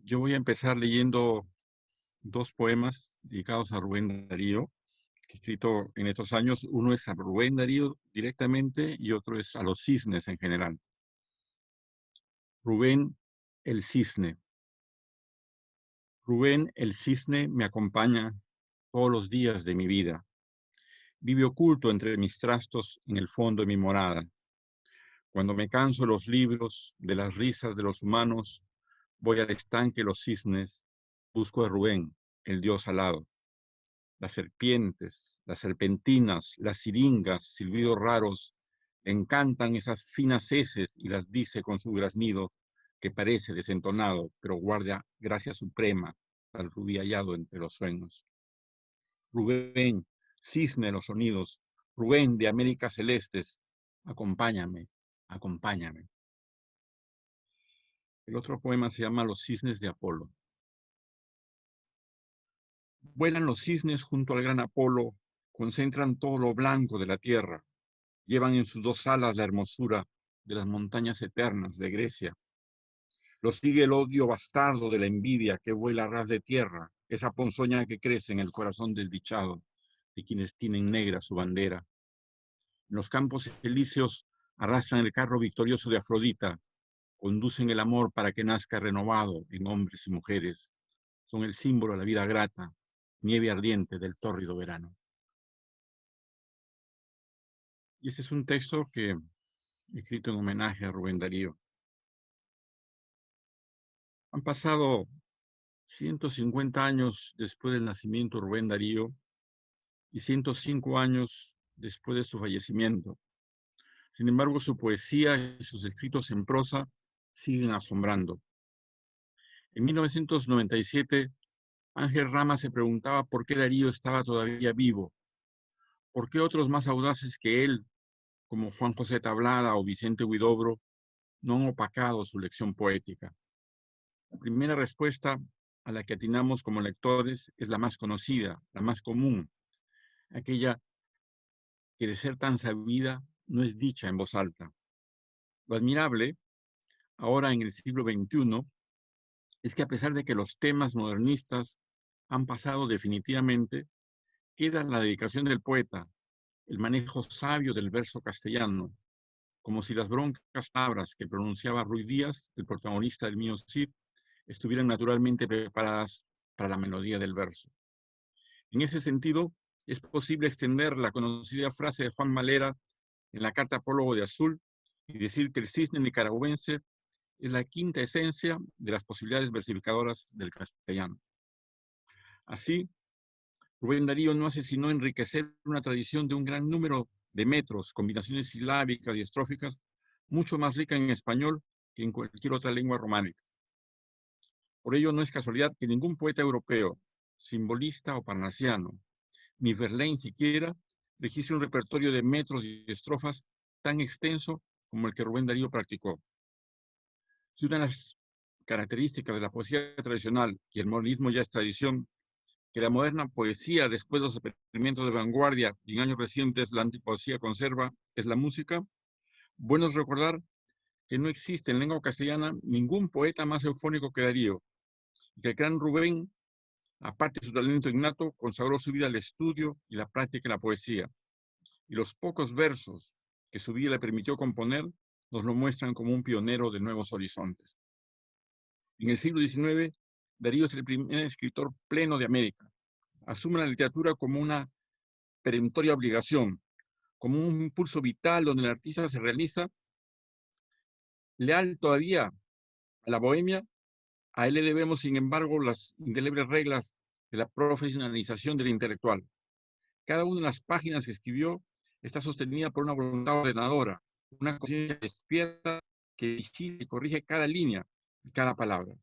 Yo voy a empezar leyendo dos poemas dedicados a Rubén Darío, que he escrito en estos años. Uno es a Rubén Darío directamente y otro es a los cisnes en general. Rubén el cisne. Rubén el cisne me acompaña todos los días de mi vida. Vive oculto entre mis trastos en el fondo de mi morada. Cuando me canso de los libros, de las risas de los humanos, voy al estanque de los cisnes, busco a Rubén, el dios alado. Las serpientes, las serpentinas, las siringas, silbidos raros, le encantan esas finas heces y las dice con su graznido, que parece desentonado, pero guarda gracia suprema al rubí hallado entre los sueños. Rubén, cisne de los sonidos, Rubén de Américas celestes, acompáñame, acompáñame. El otro poema se llama Los cisnes de Apolo. Vuelan los cisnes junto al gran Apolo, concentran todo lo blanco de la tierra, llevan en sus dos alas la hermosura de las montañas eternas de Grecia. Los sigue el odio bastardo de la envidia que vuela a ras de tierra, esa ponzoña que crece en el corazón desdichado de quienes tienen negra su bandera. En los campos elíseos arrastran el carro victorioso de Afrodita, conducen el amor para que nazca renovado en hombres y mujeres. Son el símbolo de la vida grata, nieve ardiente del tórrido verano. Y este es un texto que he escrito en homenaje a Rubén Darío. Han pasado 150 años después del nacimiento de Rubén Darío y 105 años después de su fallecimiento. Sin embargo, su poesía y sus escritos en prosa siguen asombrando. En 1997, Ángel Rama se preguntaba por qué Darío estaba todavía vivo, por qué otros más audaces que él, como Juan José Tablada o Vicente Huidobro, no han opacado su lección poética. La primera respuesta a la que atinamos como lectores es la más conocida, la más común, aquella que de ser tan sabida no es dicha en voz alta. Lo admirable, ahora en el siglo XXI, es que a pesar de que los temas modernistas han pasado definitivamente, queda la dedicación del poeta, el manejo sabio del verso castellano, como si las broncas palabras que pronunciaba Ruy Díaz, el protagonista del Mío Cid, estuvieran naturalmente preparadas para la melodía del verso. En ese sentido, es posible extender la conocida frase de Juan Valera en la Carta Prólogo de Azul y decir que el cisne nicaragüense es la quinta esencia de las posibilidades versificadoras del castellano. Así, Rubén Darío no hace sino enriquecer una tradición de un gran número de metros, combinaciones silábicas y estróficas, mucho más rica en español que en cualquier otra lengua románica. Por ello no es casualidad que ningún poeta europeo, simbolista o parnasiano, ni Verlaine siquiera, registre un repertorio de metros y estrofas tan extenso como el que Rubén Darío practicó. Si una de las características de la poesía tradicional, y el modernismo ya es tradición, que la moderna poesía, después de los experimentos de vanguardia y en años recientes la antipoesía conserva, es la música, bueno es recordar que no existe en lengua castellana ningún poeta más eufónico que Darío, y que el gran Rubén, aparte de su talento innato, consagró su vida al estudio y la práctica de la poesía. Y los pocos versos que su vida le permitió componer nos lo muestran como un pionero de nuevos horizontes. En el siglo XIX, Darío es el primer escritor pleno de América. Asume la literatura como una perentoria obligación, como un impulso vital donde el artista se realiza leal todavía a la bohemia. A él le debemos, sin embargo, las indelebles reglas de la profesionalización del intelectual. Cada una de las páginas que escribió está sostenida por una voluntad ordenadora, una conciencia despierta que vigila y corrige cada línea y cada palabra.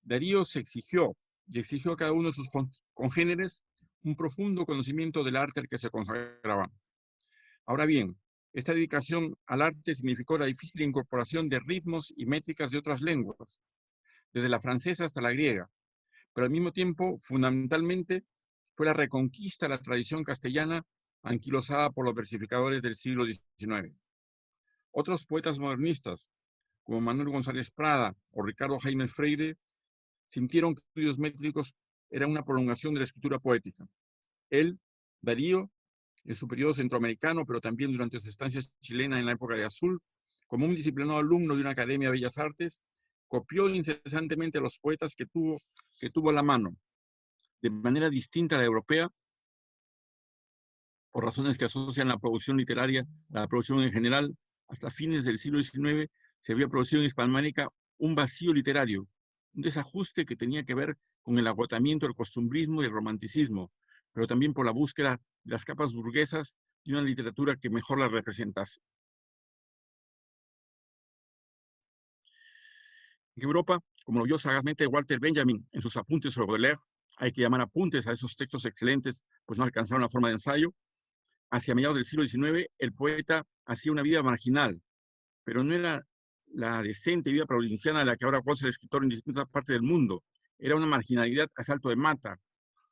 Darío se exigió y exigió a cada uno de sus congéneres un profundo conocimiento del arte al que se consagraba. Ahora bien, esta dedicación al arte significó la difícil incorporación de ritmos y métricas de otras lenguas, desde la francesa hasta la griega, pero al mismo tiempo, fundamentalmente, fue la reconquista de la tradición castellana anquilosada por los versificadores del siglo XIX. Otros poetas modernistas, como Manuel González Prada o Ricardo Jaime Freire, sintieron que los estudios métricos eran una prolongación de la escritura poética. Él, Darío, en su periodo centroamericano, pero también durante su estancia chilena en la época de Azul, como un disciplinado alumno de una academia de Bellas Artes, copió incesantemente a los poetas que tuvo a la mano, de manera distinta a la europea, por razones que asocian la producción literaria a la producción en general. Hasta fines del siglo XIX se había producido en Hispanoamérica un vacío literario, un desajuste que tenía que ver con el agotamiento del costumbrismo y el romanticismo, pero también por la búsqueda de las capas burguesas y una literatura que mejor la representase. En Europa, como lo vio sagazmente Walter Benjamin en sus apuntes sobre Baudelaire, hay que llamar apuntes a esos textos excelentes, pues no alcanzaron la forma de ensayo. Hacia mediados del siglo XIX, el poeta hacía una vida marginal, pero no era la decente vida provinciana de la que ahora goza el escritor en distintas partes del mundo. Era una marginalidad a salto de mata,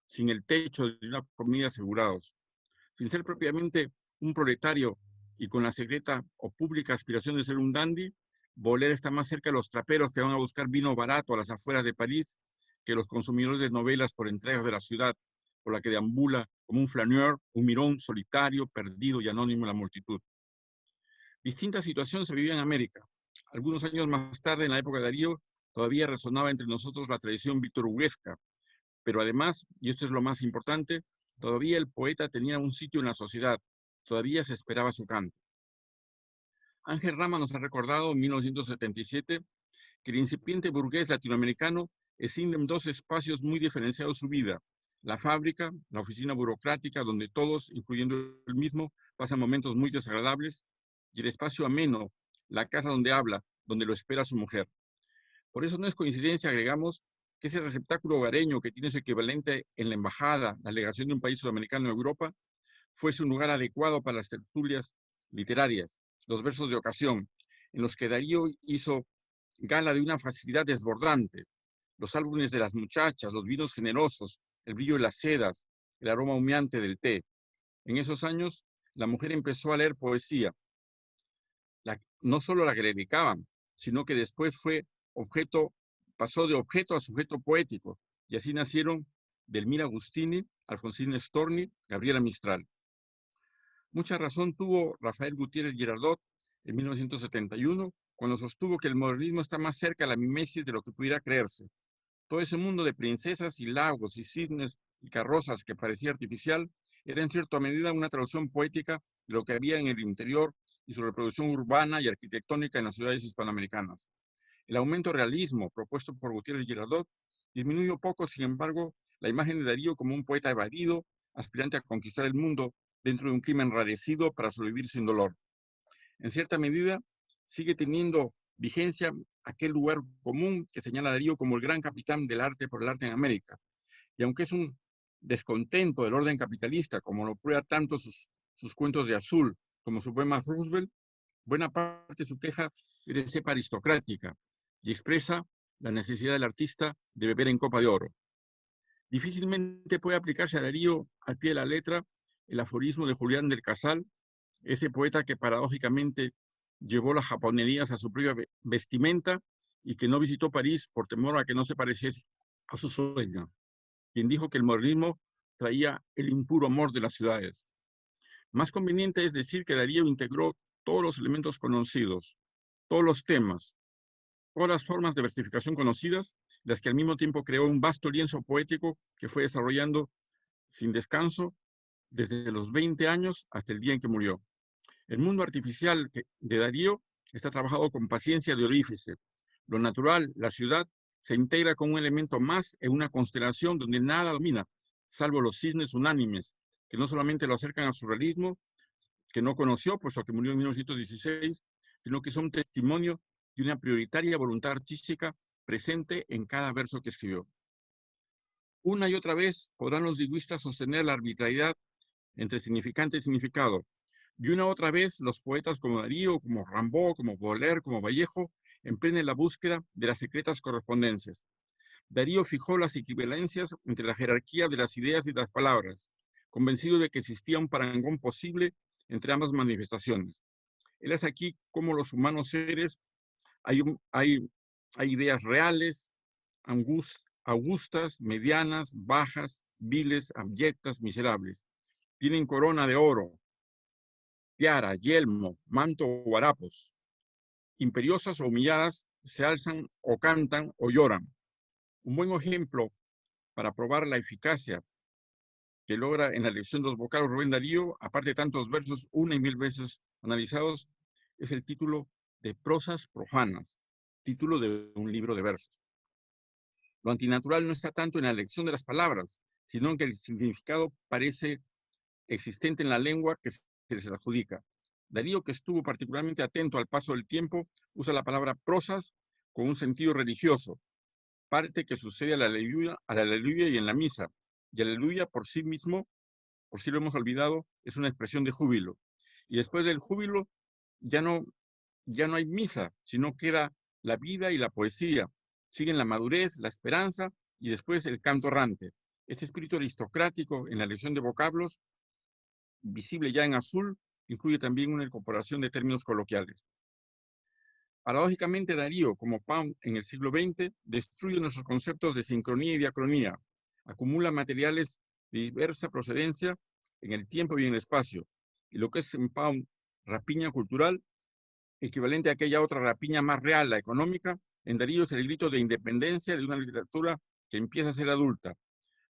sin el techo de una comida asegurados. Sin ser propiamente un proletario y con la secreta o pública aspiración de ser un dandy, Baudelaire está más cerca de los traperos que van a buscar vino barato a las afueras de París que los consumidores de novelas por entregas de la ciudad, por la que deambula como un flaneur, un mirón solitario, perdido y anónimo en la multitud. Distintas situaciones se vivían en América. Algunos años más tarde, en la época de Darío, todavía resonaba entre nosotros la tradición victorhuguesca, pero además, y esto es lo más importante, todavía el poeta tenía un sitio en la sociedad, todavía se esperaba su canto. Ángel Rama nos ha recordado en 1977 que el incipiente burgués latinoamericano escinde en dos espacios muy diferenciados su vida: la fábrica, la oficina burocrática, donde todos, incluyendo él mismo, pasan momentos muy desagradables, y el espacio ameno, la casa donde habla, donde lo espera su mujer. Por eso no es coincidencia, agregamos, que ese receptáculo hogareño que tiene su equivalente en la embajada, la legación de un país sudamericano en Europa, fuese un lugar adecuado para las tertulias literarias, los versos de ocasión, en los que Darío hizo gala de una facilidad desbordante, los álbumes de las muchachas, los vinos generosos, el brillo de las sedas, el aroma humeante del té. En esos años, la mujer empezó a leer poesía, no solo la que le dedicaban, sino que después pasó de objeto a sujeto poético, y así nacieron Delmira Agustini, Alfonsina Storni, Gabriela Mistral. Mucha razón tuvo Rafael Gutiérrez Girardot en 1971, cuando sostuvo que el modernismo está más cerca de la mimesis de lo que pudiera creerse. Todo ese mundo de princesas y lagos y cisnes y carrozas que parecía artificial era en cierta medida una traducción poética de lo que había en el interior y su reproducción urbana y arquitectónica en las ciudades hispanoamericanas. El aumento de realismo propuesto por Gutiérrez Girardot disminuyó poco, sin embargo, la imagen de Darío como un poeta evadido, aspirante a conquistar el mundo dentro de un clima enrarecido para sobrevivir sin dolor. En cierta medida, sigue teniendo vigencia aquel lugar común que señala Darío como el gran capitán del arte por el arte en América. Y aunque es un descontento del orden capitalista, como lo prueba tanto sus cuentos de Azul como su poema Roosevelt, buena parte de su queja es de cepa aristocrática y expresa la necesidad del artista de beber en copa de oro. Difícilmente puede aplicarse a Darío al pie de la letra el aforismo de Julián del Casal, ese poeta que paradójicamente llevó las japonerías a su propia vestimenta y que no visitó París por temor a que no se pareciese a su sueño, quien dijo que el modernismo traía el impuro amor de las ciudades. Más conveniente es decir que Darío integró todos los elementos conocidos, todos los temas, todas las formas de versificación conocidas, las que al mismo tiempo creó un vasto lienzo poético que fue desarrollando sin descanso desde los 20 años hasta el día en que murió. El mundo artificial de Darío está trabajado con paciencia de orífice. Lo natural, la ciudad, se integra como un elemento más en una constelación donde nada domina, salvo los cisnes unánimes, que no solamente lo acercan al surrealismo, que no conoció, puesto que murió en 1916, sino que son testimonio de una prioritaria voluntad artística presente en cada verso que escribió. Una y otra vez podrán los lingüistas sostener la arbitrariedad entre significante y significado, y una otra vez los poetas como Darío, como Rimbaud, como Baudelaire, como Vallejo, emprenden la búsqueda de las secretas correspondencias. Darío fijó las equivalencias entre la jerarquía de las ideas y las palabras, convencido de que existía un parangón posible entre ambas manifestaciones. Él es aquí como los humanos seres, hay ideas reales, augustas, medianas, bajas, viles, abyectas, miserables. Tienen corona de oro, tiara, yelmo, manto o harapos. Imperiosas o humilladas se alzan o cantan o lloran. Un buen ejemplo para probar la eficacia que logra en la elección de los vocablos Rubén Darío, aparte de tantos versos, una y mil veces analizados, es el título de Prosas Profanas, título de un libro de versos. Lo antinatural no está tanto en la elección de las palabras, sino en que el significado parece existente en la lengua que se les adjudica. Darío, que estuvo particularmente atento al paso del tiempo, usa la palabra prosas con un sentido religioso, parte que sucede al aleluya y en la misa. Y aleluya por sí mismo, por si lo hemos olvidado, es una expresión de júbilo. Y después del júbilo ya no hay misa, sino queda la vida y la poesía. Siguen la madurez, la esperanza y después el canto errante. Este espíritu aristocrático en la elección de vocablos, visible ya en Azul, incluye también una incorporación de términos coloquiales. Paradójicamente, Darío, como Pound en el siglo XX, destruye nuestros conceptos de sincronía y diacronía, acumula materiales de diversa procedencia en el tiempo y en el espacio, y lo que es en Pound rapiña cultural, equivalente a aquella otra rapiña más real, la económica, en Darío es el grito de independencia de una literatura que empieza a ser adulta.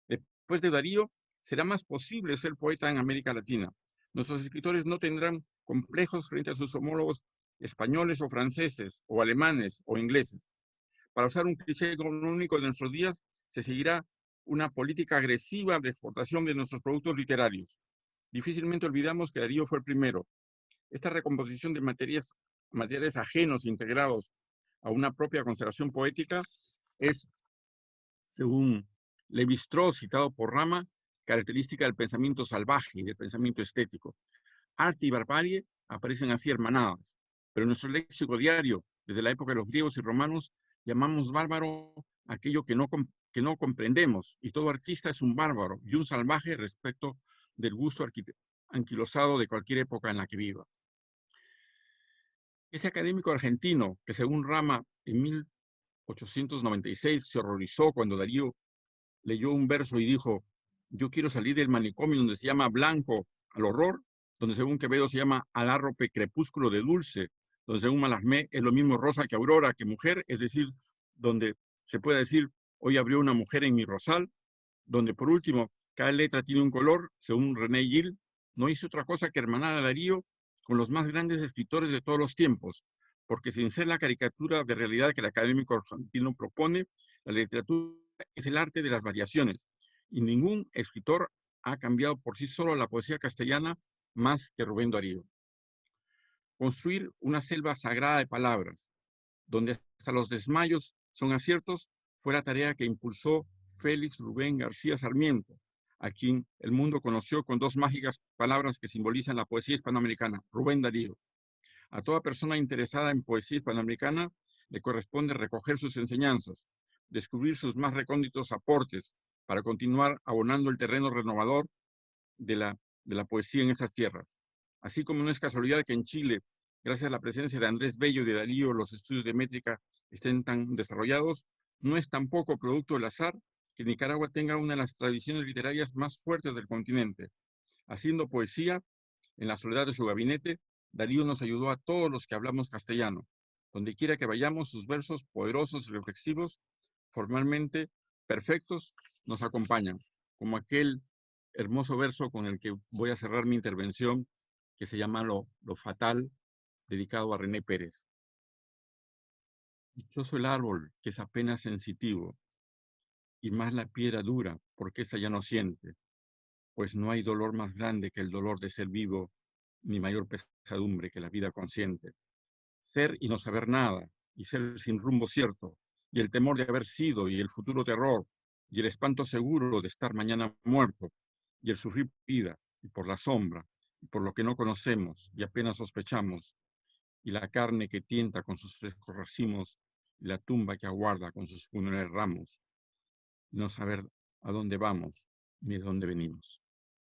Después de Darío, será más posible ser poeta en América Latina. Nuestros escritores no tendrán complejos frente a sus homólogos españoles o franceses, o alemanes o ingleses. Para usar un cliché económico de nuestros días, se seguirá una política agresiva de exportación de nuestros productos literarios. Difícilmente olvidamos que Darío fue el primero. Esta recomposición de materiales ajenos integrados a una propia constelación poética es, según Lévi-Strauss, citado por Rama, característica del pensamiento salvaje y del pensamiento estético. Arte y barbarie aparecen así hermanadas, pero en nuestro léxico diario, desde la época de los griegos y romanos, llamamos bárbaro aquello que no comprendemos, y todo artista es un bárbaro y un salvaje respecto del gusto anquilosado de cualquier época en la que viva. Ese académico argentino que, según Rama, en 1896 se horrorizó cuando Darío leyó un verso y dijo: yo quiero salir del manicomio donde se llama blanco al horror, donde según Quevedo se llama alárrope crepúsculo de dulce, donde según Malasmé es lo mismo rosa que aurora que mujer, es decir, donde se puede decir hoy abrió una mujer en mi rosal, donde por último cada letra tiene un color, según René Gil, no hizo otra cosa que hermanar a Darío con los más grandes escritores de todos los tiempos, porque sin ser la caricatura de realidad que el académico argentino propone, la literatura es el arte de las variaciones, y ningún escritor ha cambiado por sí solo la poesía castellana más que Rubén Darío. Construir una selva sagrada de palabras, donde hasta los desmayos son aciertos, fue la tarea que impulsó Félix Rubén García Sarmiento, a quien el mundo conoció con dos mágicas palabras que simbolizan la poesía hispanoamericana: Rubén Darío. A toda persona interesada en poesía hispanoamericana le corresponde recoger sus enseñanzas, descubrir sus más recónditos aportes para continuar abonando el terreno renovador de la poesía en esas tierras. Así como no es casualidad que en Chile, gracias a la presencia de Andrés Bello y de Darío, los estudios de métrica estén tan desarrollados, no es tampoco producto del azar que Nicaragua tenga una de las tradiciones literarias más fuertes del continente. Haciendo poesía en la soledad de su gabinete, Darío nos ayudó a todos los que hablamos castellano. Donde quiera que vayamos, sus versos poderosos y reflexivos, formalmente perfectos, nos acompañan, como aquel hermoso verso con el que voy a cerrar mi intervención, que se llama Lo Fatal, dedicado a René Pérez. Dichoso el árbol que es apenas sensitivo, y más la piedra dura, porque esa ya no siente, pues no hay dolor más grande que el dolor de ser vivo, ni mayor pesadumbre que la vida consciente. Ser y no saber nada, y ser sin rumbo cierto, y el temor de haber sido, y el futuro terror, y el espanto seguro de estar mañana muerto, y el sufrir vida, y por la sombra, y por lo que no conocemos, y apenas sospechamos, y la carne que tienta con sus frescos racimos, y la tumba que aguarda con sus funerales ramos, y no saber a dónde vamos, ni de dónde venimos.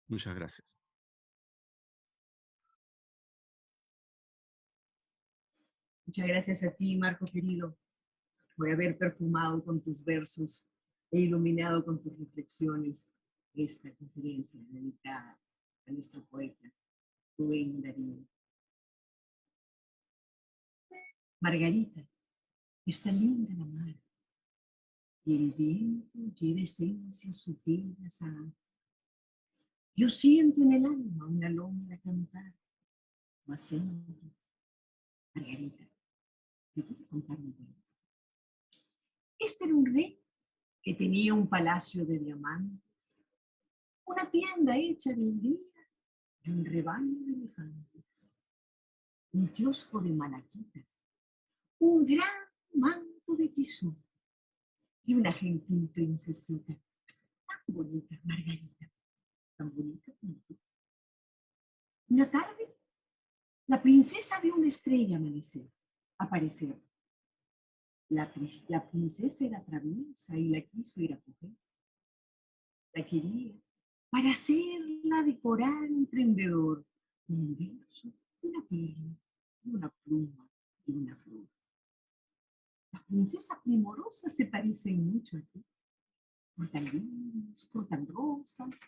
Muchas gracias. Muchas gracias a ti, Marco querido, por haber perfumado con tus versos e iluminado con tus reflexiones esta conferencia dedicada a nuestro poeta Rubén Darío. Margarita, está linda la mar, y el viento lleva esencia sutil a azahar. Yo siento en el alma una alondra cantar tu acento. Margarita, te voy a contar un cuento. Este era un rey que tenía un palacio de diamantes, una tienda hecha de día y un rebaño de elefantes, un kiosco de malaquita, un gran manto de tisú y una gentil princesita, tan bonita, Margarita, tan bonita como tú. Una tarde, la princesa vio una estrella aparecer. La princesa era traviesa y la quiso ir a coger. La quería para hacerla decorar emprendedor, un verso, una perla, una pluma y una flor. Las princesas primorosas se parecen mucho a ti. Portan líneas, portan rosas,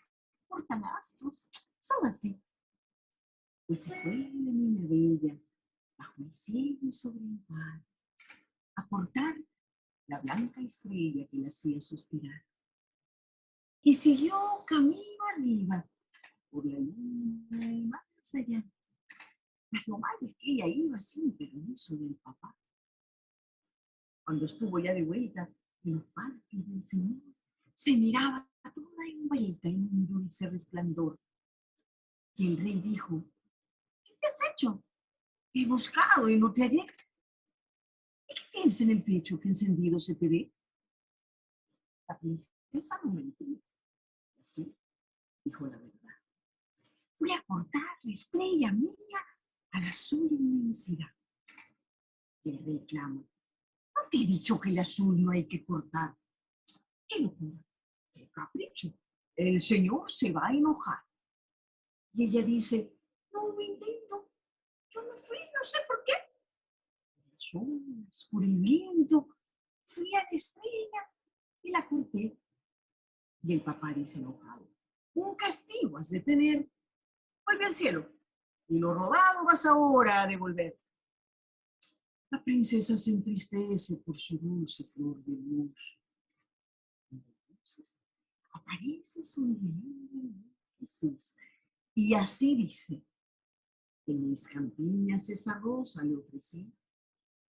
portan astros, son así. Pues se fue la niña bella, bajo el cielo y sobre el mar, a cortar la blanca estrella que la hacía suspirar. Y siguió camino arriba, por la luna y más allá. Mas lo malo es que ella iba sin permiso del papá. Cuando estuvo ya de vuelta en los parques del Señor, se miraba toda envuelta en un dulce resplandor. Y el rey dijo: ¿qué te has hecho? Te he buscado y no te hallé. ¿Y qué tienes en el pecho que encendido se te ve? La princesa no mentía. Así dijo la verdad. Fui a cortar la estrella mía a la azul inmensidad. Y el rey clama: ¿no te he dicho que el azul no hay que cortar? ¡Qué locura! ¡Qué capricho! El señor se va a enojar. Y ella dice: no hubo intento. Yo no fui, no sé por qué. Por las olas, por el viento, fui a la estrella y la corté. Y el papá dice enojado: un castigo has de tener. Vuelve al cielo. Y lo robado vas ahora a devolver. La princesa se entristece por su dulce flor de luz. Entonces aparece sonriendo Jesús. Y así dice: en mis campiñas esa rosa le ofrecí.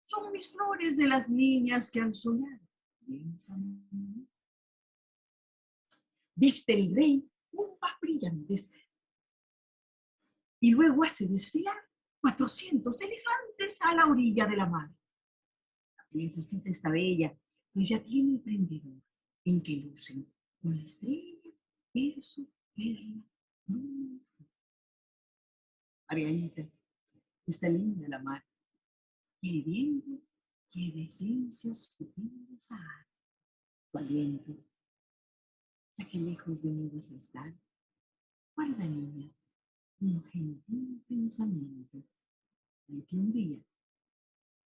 Son mis flores de las niñas que al soñar piensan en mí. Viste el rey bombas brillantes y luego hace desfilar 400 elefantes a la orilla de la mar. Y esa cita está bella, pues ya tiene el prendedor en que lucen con la estrella, verso, perla, luna. Margarita, está linda la mar, y el viento lleva esencias sutiles a tu aliento, ya que lejos de mí vas a estar. Guarda, niña, un gentil pensamiento, el que un día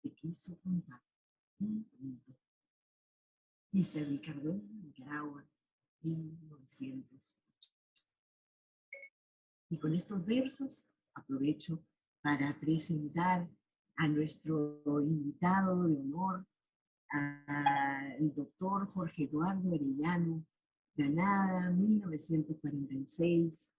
te quiso contar un cuento. Isla del Cardón, Nicaragua, 1908. Y con estos versos aprovecho para presentar a nuestro invitado de honor, al doctor Jorge Eduardo Arellano, Granada, 1946,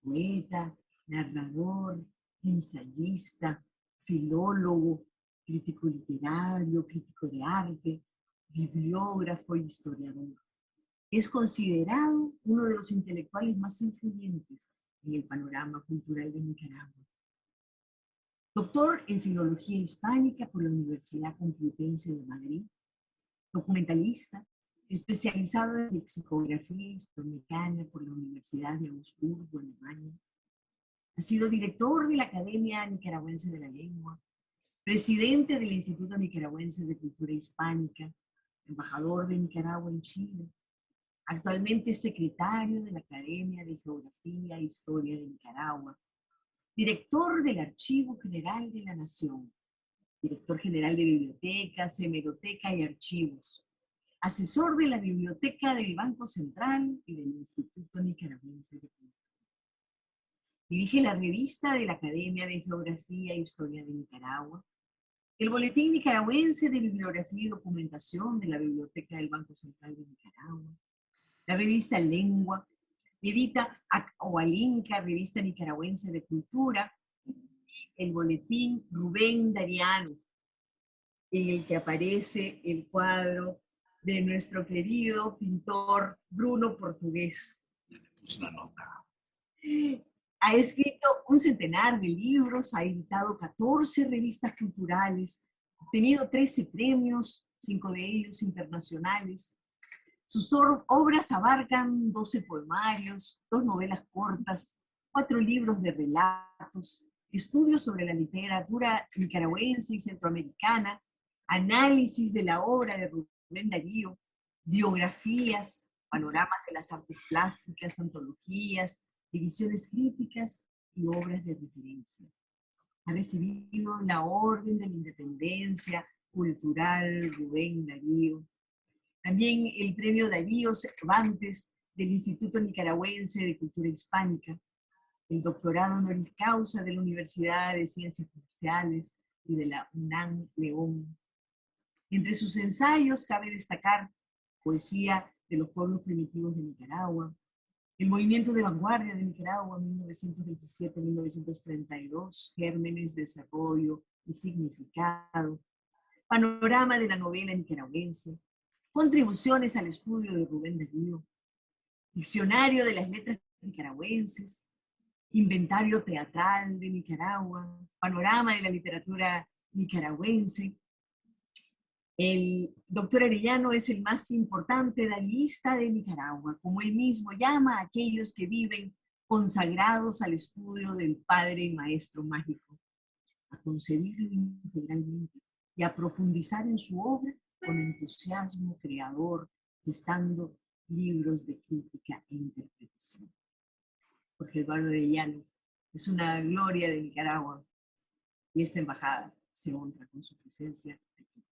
poeta, narrador, ensayista, filólogo, crítico literario, crítico de arte, bibliógrafo y historiador. Es considerado uno de los intelectuales más influyentes en el panorama cultural de Nicaragua. Doctor en Filología Hispánica por la Universidad Complutense de Madrid, documentalista, especializado en lexicografía hispanoamericana por la Universidad de Augsburgo, Alemania. Ha sido director de la Academia Nicaragüense de la Lengua, presidente del Instituto Nicaragüense de Cultura Hispánica, embajador de Nicaragua en Chile. Actualmente es secretario de la Academia de Geografía e Historia de Nicaragua, director del Archivo General de la Nación, director general de bibliotecas, hemeroteca y archivos, asesor de la Biblioteca del Banco Central y del Instituto Nicaragüense de Cultura. Dirige la revista de la Academia de Geografía e Historia de Nicaragua, el Boletín Nicaragüense de Bibliografía y Documentación de la Biblioteca del Banco Central de Nicaragua, la revista Lengua, edita Acoalinca, revista nicaragüense de cultura, y el boletín Rubén Darío, en el que aparece el cuadro de nuestro querido pintor Bruno Portugués. Es una nota. Ha escrito un centenar de libros, ha editado 14 revistas culturales, ha obtenido 13 premios, 5 de ellos internacionales. Sus obras abarcan 12 poemarios, 2 novelas cortas, 4 libros de relatos, estudios sobre la literatura nicaragüense y centroamericana, análisis de la obra de Rubén Darío, biografías, panoramas de las artes plásticas, antologías, ediciones críticas y obras de referencia. Ha recibido la Orden de la Independencia Cultural Rubén Darío, también el Premio Darío Cervantes del Instituto Nicaragüense de Cultura Hispánica, el doctorado honoris causa de la Universidad de Ciencias Sociales y de la UNAM León. Entre sus ensayos cabe destacar Poesía de los pueblos primitivos de Nicaragua, El movimiento de vanguardia de Nicaragua, 1927-1932, Gérmenes, Desarrollo y Significado, Panorama de la novela nicaragüense, Contribuciones al estudio de Rubén Darío, Diccionario de las letras nicaragüenses, Inventario teatral de Nicaragua, Panorama de la literatura nicaragüense. El doctor Arellano es el más importante dadaísta de Nicaragua, como él mismo llama a aquellos que viven consagrados al estudio del padre y maestro mágico, a concebirlo integralmente y a profundizar en su obra con entusiasmo creador, gestando libros de crítica e interpretación. Jorge Eduardo Arellano es una gloria de Nicaragua y esta embajada se honra con su presencia aquí.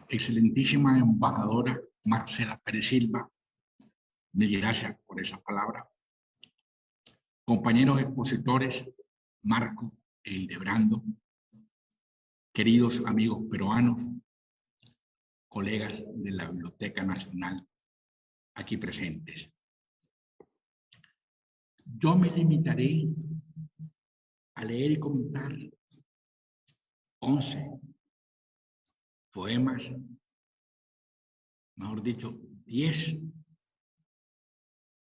Excelentísima embajadora Marcela Pérez Silva, mil gracias por esa palabra. Compañeros expositores, Marco e Hildebrando, queridos amigos peruanos, colegas de la Biblioteca Nacional aquí presentes. Yo me limitaré a leer y comentar 11 poemas, mejor dicho, 10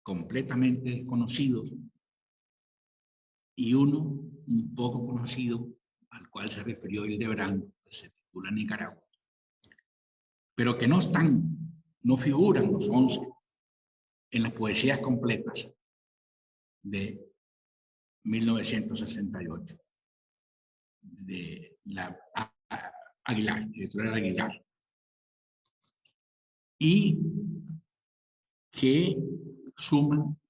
completamente desconocidos y uno un poco conocido al cual se refirió Hildebrando, que se titula Nicaragua, pero que no figuran los 11 en las poesías completas de 1968, de la Aguilar, editorial Aguilar, y que suman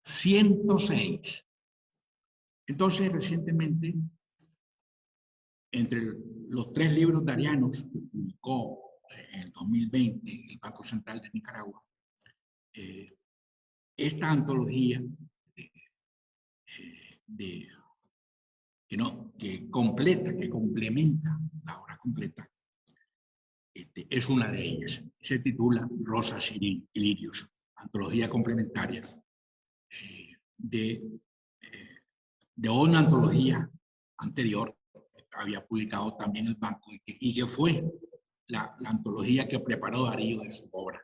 106. Entonces, recientemente, entre los 3 libros darianos que publicó en el 2020 el Banco Central de Nicaragua, esta antología que complementa la obra completa, es una de ellas. Se titula Rosas y Lirios, antología complementaria de una antología anterior que había publicado también el banco y que fue la antología que preparó Darío de su obra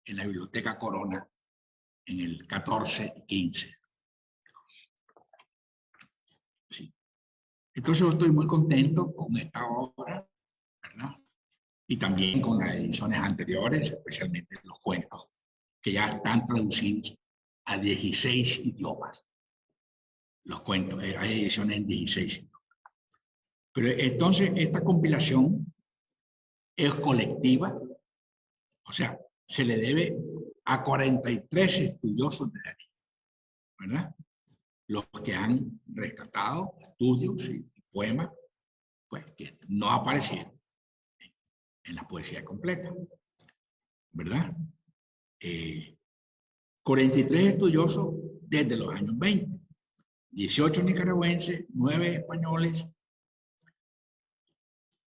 en la Biblioteca Corona en el 14 y 15. Sí. Entonces yo estoy muy contento con esta obra, ¿verdad? Y también con las ediciones anteriores, especialmente los cuentos, que ya están traducidos a 16 idiomas. Los cuentos, hay ediciones en 16 idiomas. Pero entonces esta compilación es colectiva, o sea, se le debe a 43 estudiosos de Darío, ¿verdad? Los que han rescatado estudios y poemas, pues que no aparecieron en la poesía completa, ¿verdad? 43 estudiosos desde los años 20, 18 nicaragüenses, 9 españoles,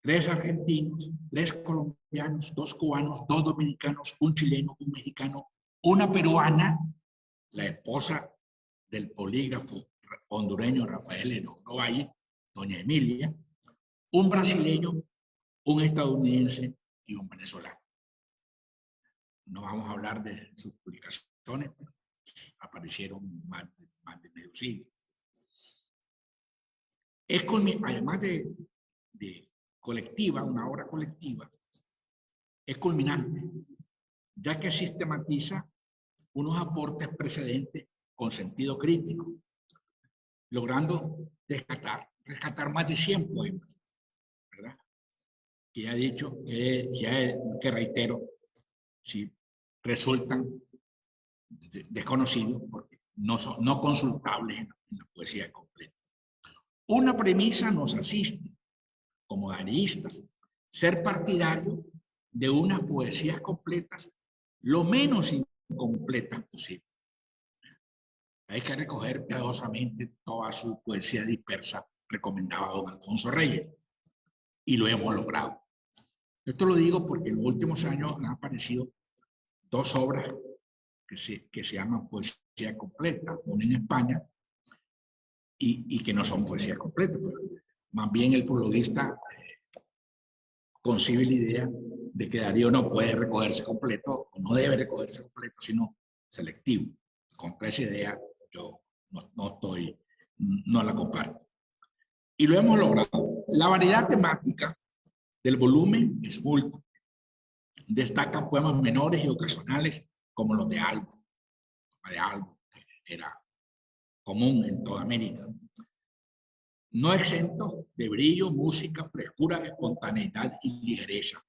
3 argentinos, 3 colombianos, 2 cubanos, 2 dominicanos, 1 chileno, 1 mexicano, 1 peruana, la esposa del polígrafo hondureño Rafael Herodo Valle, doña Emilia, 1 brasileño, 1 estadounidense y 1 venezolano. No vamos a hablar de sus publicaciones, pero aparecieron más de medio siglo. Además de colectiva, una obra colectiva, es culminante, ya que sistematiza unos aportes precedentes con sentido crítico, logrando rescatar más de 100 poemas, ¿verdad? Que ya he dicho, que reitero, si resultan desconocidos porque no consultables en la poesía completa. Una premisa nos asiste, como dadaístas, ser partidario de unas poesías completas lo menos incompletas posible. Hay que recoger cuidadosamente toda su poesía dispersa, recomendaba don Alfonso Reyes, y lo hemos logrado. Esto lo digo porque en los últimos años han aparecido 2 obras que se llaman poesía completa, una en España y que no son poesía completa, pero más bien el prologuista concibe la idea de que Darío no puede recogerse completo, o no debe recogerse completo, sino selectivo. Con esa idea yo no la comparto. Y lo hemos logrado. La variedad temática del volumen es múltiple. Destacan poemas menores y ocasionales como los de Albo, que era común en toda América. No exentos de brillo, música, frescura, espontaneidad y ligereza,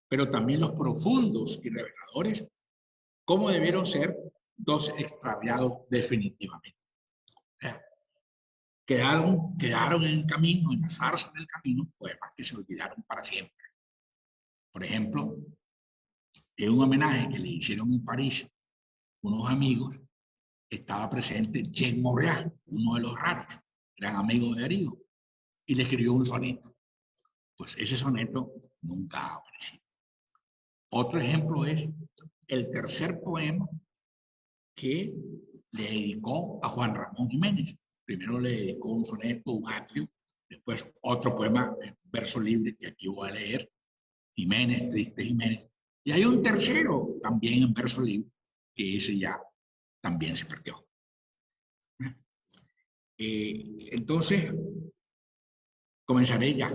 pero también los profundos y reveladores, como debieron ser 2 extraviados definitivamente. O sea, quedaron en el camino, en la zarza del camino, poemas que se olvidaron para siempre. Por ejemplo, en un homenaje que le hicieron en París unos amigos, estaba presente Jean Moreau, uno de los raros, gran amigo de Darío, y le escribió un soneto. Pues ese soneto nunca ha aparecido. Otro ejemplo es el tercer poema que le dedicó a Juan Ramón Jiménez. Primero le dedicó un soneto, un atrio, después otro poema en verso libre que aquí voy a leer, Jiménez, Triste Jiménez. Y hay un tercero también en verso libre, que ese ya también se perdió. Entonces, comenzaré ya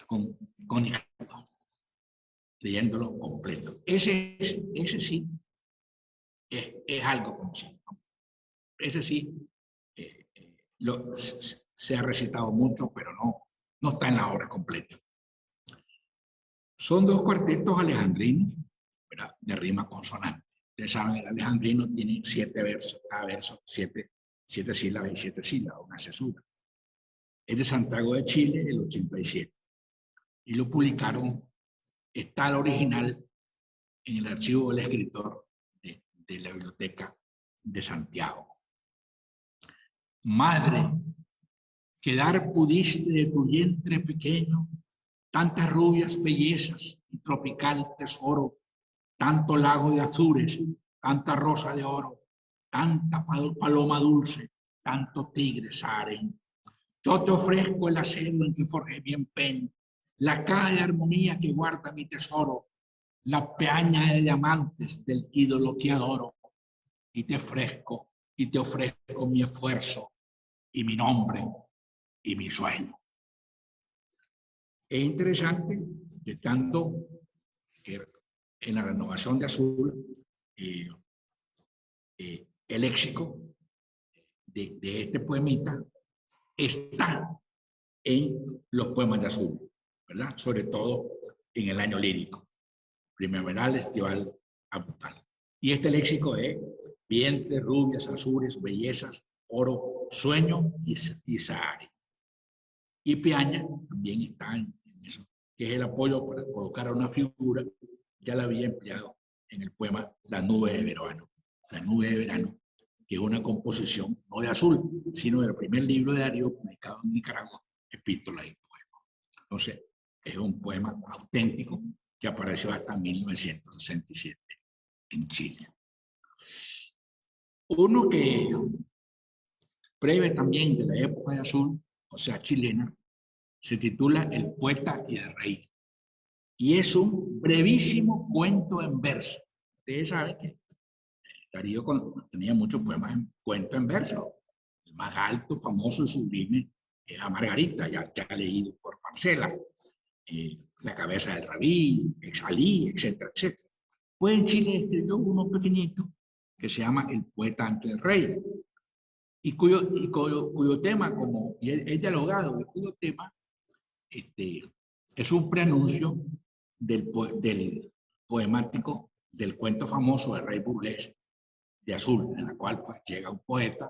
con Nicaragua, leyéndolo completo. Ese sí es algo conocido, ¿no? Ese sí se ha recitado mucho, pero no está en la obra completa. Son 2 cuartetos alejandrinos, ¿verdad?, de rima consonante. Ustedes saben, el alejandrino tiene 7 versos, cada verso 7 sílabas y 7 sílabas, una cesura. Es de Santiago de Chile, el 87. Y lo publicaron, está el original en el archivo del escritor de la Biblioteca de Santiago. Madre, que dar pudiste de tu vientre pequeño tantas rubias bellezas y tropical tesoro, tanto lago de azures, tanta rosa de oro, tanta paloma dulce, tanto tigre saren. Yo te ofrezco el acero en que forjé mi empeño, la caja de armonía que guarda mi tesoro, la peaña de diamantes del ídolo que adoro, y te ofrezco mi esfuerzo y mi nombre y mi sueño. Es interesante que tanto que en la Renovación de Azul el léxico de este poemita está en los poemas de Azul, ¿verdad? Sobre todo en el año lírico, primaveral, estival, austral. Y este léxico es vientre, rubias, azures, bellezas, oro, sueño y sahari. Y peaña también está en eso, que es el apoyo para colocar a una figura. Ya la había empleado en el poema La nube de verano. La nube de verano, que es una composición no de Azul, sino del primer libro de Darío publicado en Nicaragua, Epístolas y Poemas. Entonces, es un poema auténtico que apareció hasta 1967 en Chile. Uno que breve también de la época de Azul, o sea, chilena, se titula El poeta y el rey. Y es un brevísimo cuento en verso. Ustedes saben que Darío tenía muchos poemas en cuento en verso. El más alto, famoso y sublime era Margarita, ya leído por Marcela. La cabeza del rabí, Exalí, etcétera, etcétera. Pues en Chile escribió uno pequeñito que se llama El poeta ante el rey. Y cuyo tema, como es dialogado, y cuyo tema es un preanuncio del poemático del cuento famoso del rey burgués de Azul, en la cual pues, llega un poeta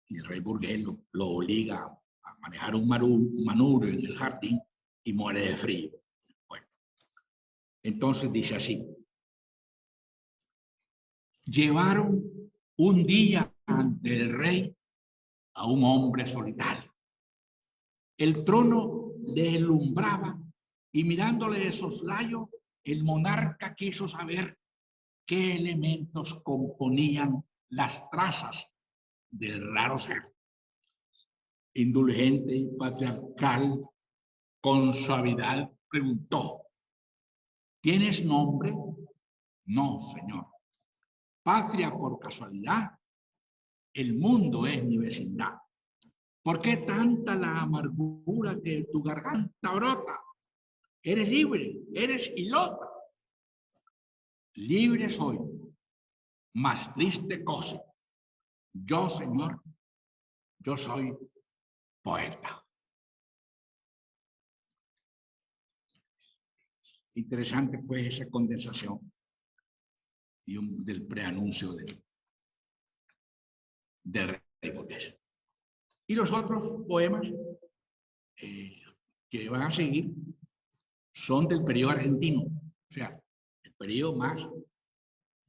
y el rey burgués lo obliga a manejar un manubrio en el jardín y muere de frío. Bueno, entonces dice así: llevaron un día ante el rey a un hombre solitario. El trono le alumbraba y mirándole de soslayo, el monarca quiso saber qué elementos componían las trazas del raro ser. Indulgente y patriarcal, con suavidad preguntó: ¿tienes nombre? No, señor. Patria por casualidad. El mundo es mi vecindad. ¿Por qué tanta la amargura que de tu garganta brota? Eres libre, eres ilota. Libre soy, más triste cosa. Yo, señor, yo soy poeta. Interesante, pues, esa condensación y del preanuncio del rey burgués. Y los otros poemas que van a seguir son del periodo argentino, o sea, el periodo más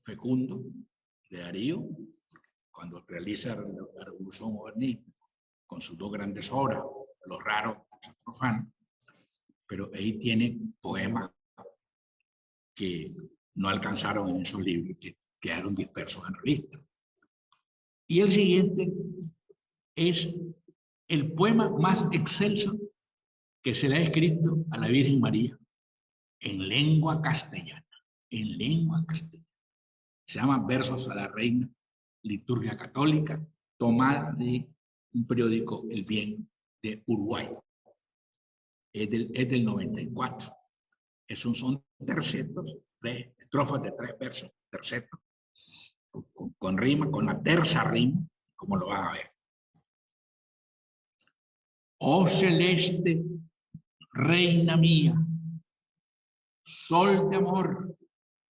fecundo de Darío, cuando realiza la Revolución Modernista, con sus 2 grandes obras, Los raros, los profanos, pero ahí tiene poemas que no alcanzaron en esos libros, que quedaron dispersos en revistas. Y el siguiente es el poema más excelso que se le ha escrito a la Virgen María en lengua castellana, en lengua castellana. Se llama Versos a la Reina, liturgia católica, tomada de un periódico, El Bien, de Uruguay. Es del 94. Son tercetos, 3 estrofas de 3 versos, tercetos, con rima, con la terza rima, como lo van a ver. Oh celeste, reina mía, sol de amor,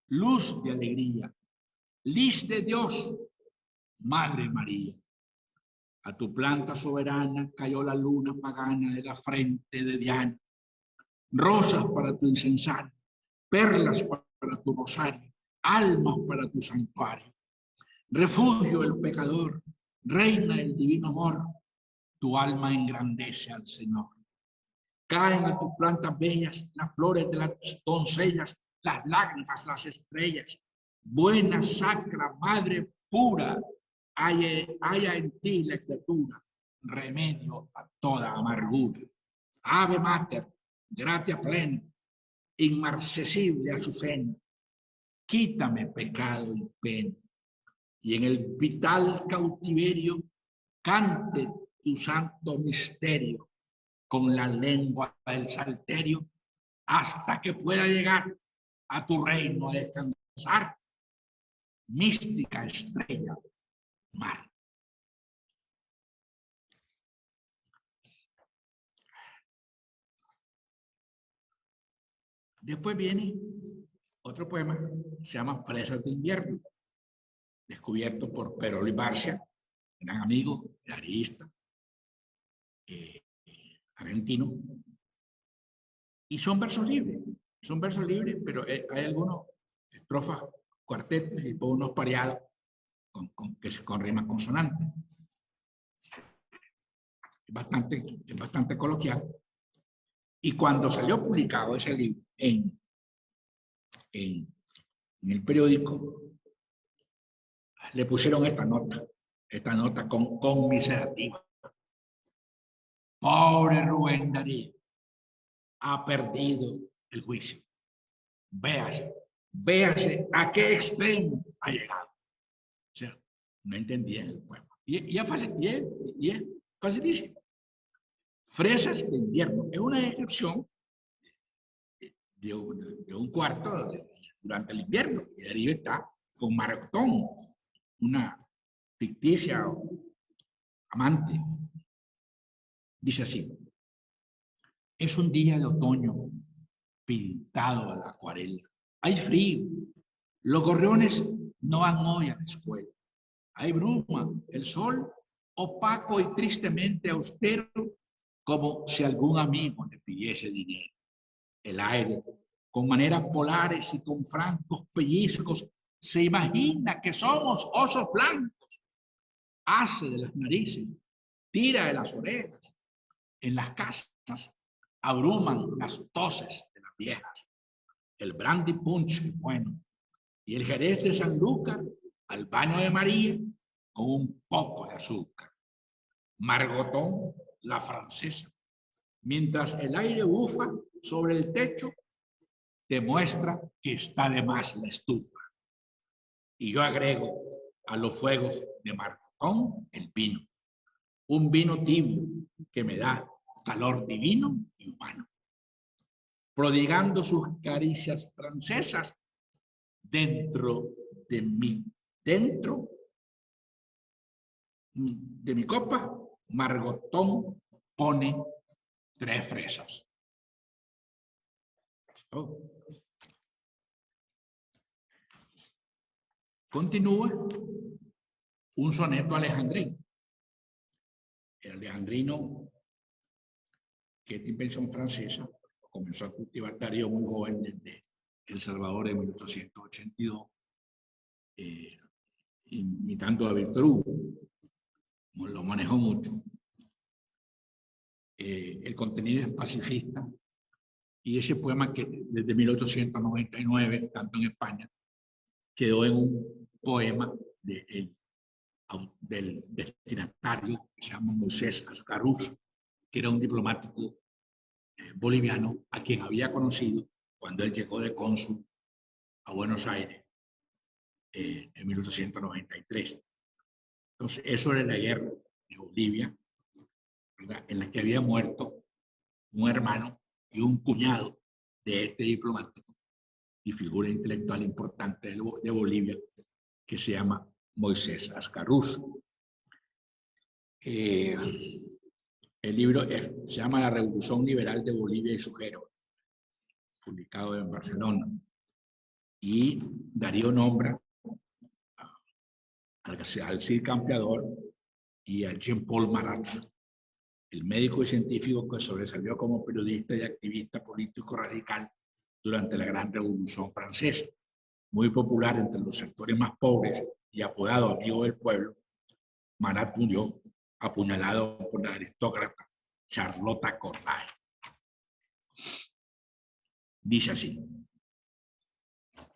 luz de alegría, lis de Dios, Madre María. A tu planta soberana cayó la luna pagana de la frente de Diana. Rosas para tu incensario, perlas para tu rosario, almas para tu santuario. Refugio del pecador, reina del divino amor, tu alma engrandece al Señor. Caen a tus plantas bellas las flores de las doncellas, las lágrimas, las estrellas. Buena, sacra, madre pura, haya en ti la criatura, remedio a toda amargura. Ave Mater, gratia plena, inmarcesible a su seno, quítame pecado y pena, y en el vital cautiverio cante tu santo misterio con la lengua del salterio hasta que pueda llegar a tu reino a descansar, mística estrella mar. Después viene otro poema, se llama Fresas de invierno, descubierto por Pero Luis Barcia, gran amigo, diarista, argentino. Y son versos libres, pero hay algunos estrofas, cuartetos y unos pareados con rimas consonantes. Es bastante coloquial. Y cuando salió publicado ese libro en el periódico, le pusieron esta nota conmiserativa. Pobre Rubén Darío, ha perdido el juicio. Véase a qué extremo ha llegado. O sea, no entendía el poema. Y es facilísimo. Fresas de invierno es una descripción de un cuarto durante el invierno. Y Darío está con Margotón, una ficticia amante. Dice así: es un día de otoño pintado a la acuarela. Hay frío. Los gorriones no van hoy a la escuela. Hay bruma. El sol opaco y tristemente austero, como si algún amigo le pidiese dinero. El aire, con maneras polares y con francos pellizcos, se imagina que somos osos blancos. Hace de las narices, tira de las orejas. En las casas abruman las toses de las viejas. El brandy punch es bueno. Y el jerez de San Lucas al baño de María con un poco de azúcar. Margotón, la francesa, mientras el aire bufa sobre el techo, demuestra que está de más la estufa. Y yo agrego a los fuegos de Margotón el vino. Un vino tibio que me da calor divino y humano, prodigando sus caricias francesas dentro de mi copa. Margotón pone 3 fresas. Esto. Continúa un soneto alejandrino. El alejandrino, que es de invención francesa, comenzó a cultivar Darío muy joven desde El Salvador en 1882, imitando a Víctor Hugo. Lo manejó mucho. El contenido es pacifista y ese poema, que desde 1899, tanto en España, quedó en un poema del destinatario, que se llama Moisés Ascaruz, que era un diplomático boliviano a quien había conocido cuando él llegó de cónsul a Buenos Aires en 1893. Entonces, eso era la guerra de Bolivia ¿verdad?, en la que había muerto un hermano y un cuñado de este diplomático y figura intelectual importante de Bolivia, que se llama Moisés Ascaruz. El libro se llama La Revolución Liberal de Bolivia y su héroe, publicado en Barcelona. Y Darío nombra al Cid Campeador y a Jean-Paul Marat, el médico y científico que sobresalió como periodista y activista político radical durante la Gran Revolución Francesa. Muy popular entre los sectores más pobres y apodado amigo del pueblo, Marat murió apuñalado por la aristócrata Charlotte Corday. Dice así: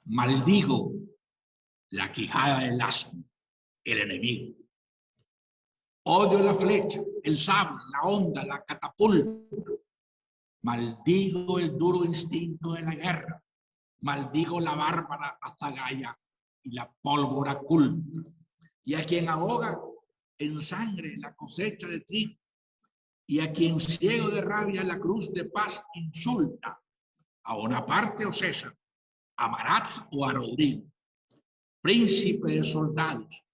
maldigo la quijada del asno, el enemigo. Odio la flecha, el sable, la onda, la catapulta. Maldigo el duro instinto de la guerra. Maldigo la bárbara azagaya y la pólvora culta. Y a quien ahoga en sangre la cosecha de trigo, y a quien ciego de rabia la cruz de paz insulta, a Bonaparte o César, a Marat o a Rodrigo, príncipe de soldados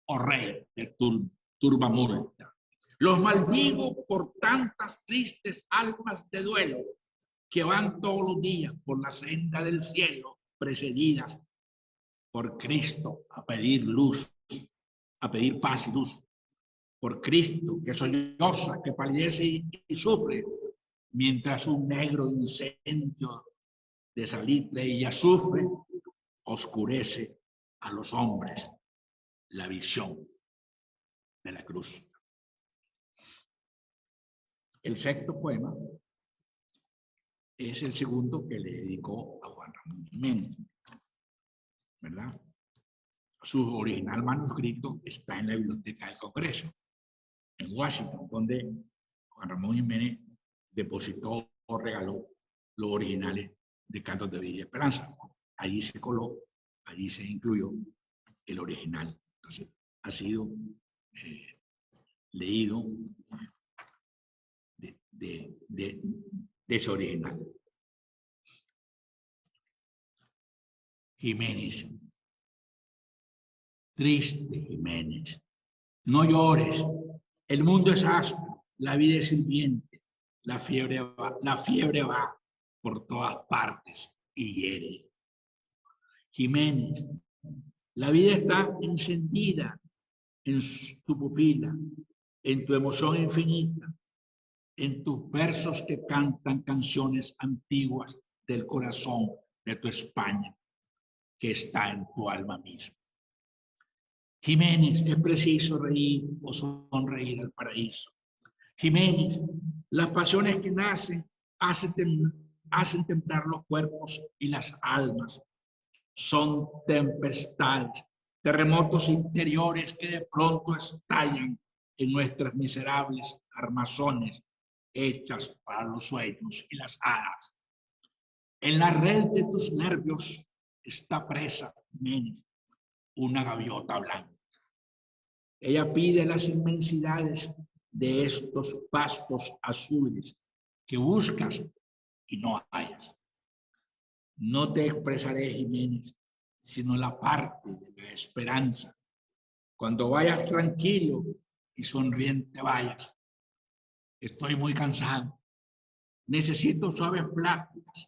o rey de turbamulta. Los maldigo por tantas tristes almas de duelo que van todos los días por la senda del cielo, precedidas por Cristo a pedir luz, a pedir paz y luz. Por Cristo, que solloza, que palidece y sufre, mientras un negro incendio de salitre y azufre oscurece a los hombres la visión de la cruz. El sexto poema es el segundo que le dedicó a Juan Ramón Jiménez, ¿verdad? Su original manuscrito está en la Biblioteca del Congreso, en Washington, donde Juan Ramón Jiménez depositó o regaló los originales de Cantos de Vida y Esperanza. Allí se coló, allí se incluyó el original. Entonces, ha sido leído de ese original. Jiménez. Triste Jiménez. No llores. El mundo es áspero, la vida es hirviente, la fiebre va por todas partes y hiere. Jiménez, la vida está encendida en tu pupila, en tu emoción infinita, en tus versos que cantan canciones antiguas del corazón de tu España, que está en tu alma misma. Jiménez, es preciso reír o sonreír al paraíso. Jiménez, las pasiones que nacen hacen temblar los cuerpos y las almas. Son tempestades, terremotos interiores que de pronto estallan en nuestras miserables armazones hechas para los sueños y las hadas. En la red de tus nervios está presa, Jiménez, una gaviota blanca. Ella pide las inmensidades de estos pastos azules que buscas y no hallas. No te expresaré, Jiménez, sino la parte de la esperanza. Cuando vayas tranquilo y sonriente vayas. Estoy muy cansado. Necesito suaves pláticas.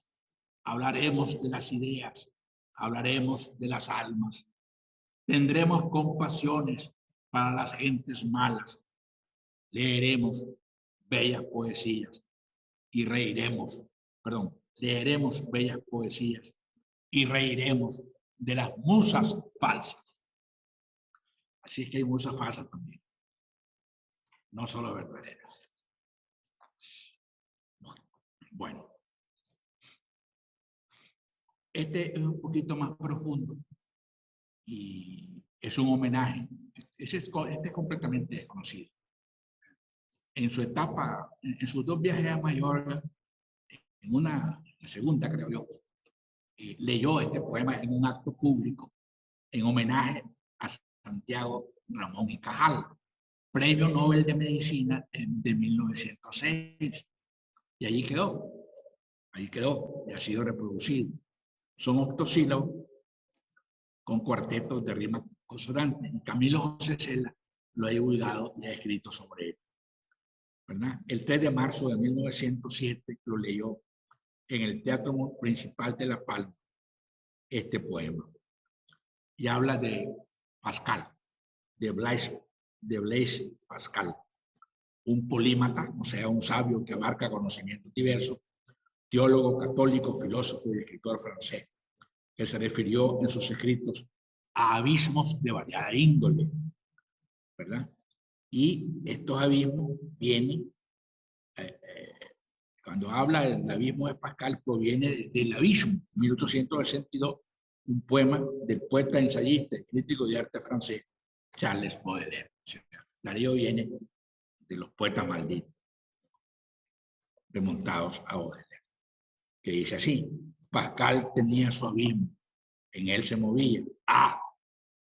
Hablaremos de las ideas, hablaremos de las almas. Tendremos compasiones para las gentes malas. Leeremos bellas poesías y reiremos, leeremos bellas poesías y reiremos de las musas falsas. Así es que hay musas falsas también, no solo verdaderas. Bueno, este es un poquito más profundo y es un homenaje. Este es completamente desconocido. En su etapa, en sus dos viajes a Mallorca, la segunda creo yo, leyó este poema en un acto público en homenaje a Santiago Ramón y Cajal, Premio Nobel de Medicina de 1906. Y allí quedó. Ahí quedó y ha sido reproducido. Son octosílabos con cuartetos de rimas consonantes. Y Camilo José Cela lo ha divulgado y ha escrito sobre él, ¿verdad? El 3 de marzo de 1907 lo leyó en el Teatro Principal de La Palma este poema. Y habla de Pascal, de Blaise Pascal, un polímata, o sea, un sabio que abarca conocimientos diversos, teólogo católico, filósofo y escritor francés, que se refirió en sus escritos a abismos de variada índole, ¿verdad? Y estos abismos vienen, cuando habla del abismo de Pascal, proviene del abismo, 1862, un poema del poeta, ensayista y crítico de arte francés, Charles Baudelaire. Darío viene de los poetas malditos, remontados a Baudelaire, que dice así: Pascal tenía su abismo, en él se movía.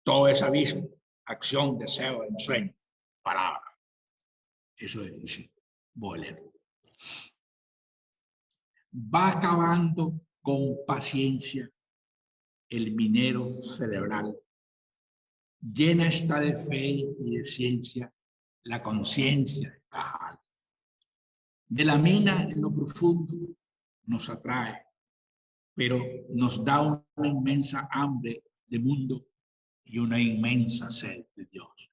Todo es abismo, acción, deseo, ensueño, palabra. Eso dice Baudelaire. Va acabando con paciencia el minero cerebral. Llena está de fe y de ciencia la conciencia de Cajal. De la mina en lo profundo nos atrae, pero nos da una inmensa hambre de mundo y una inmensa sed de Dios.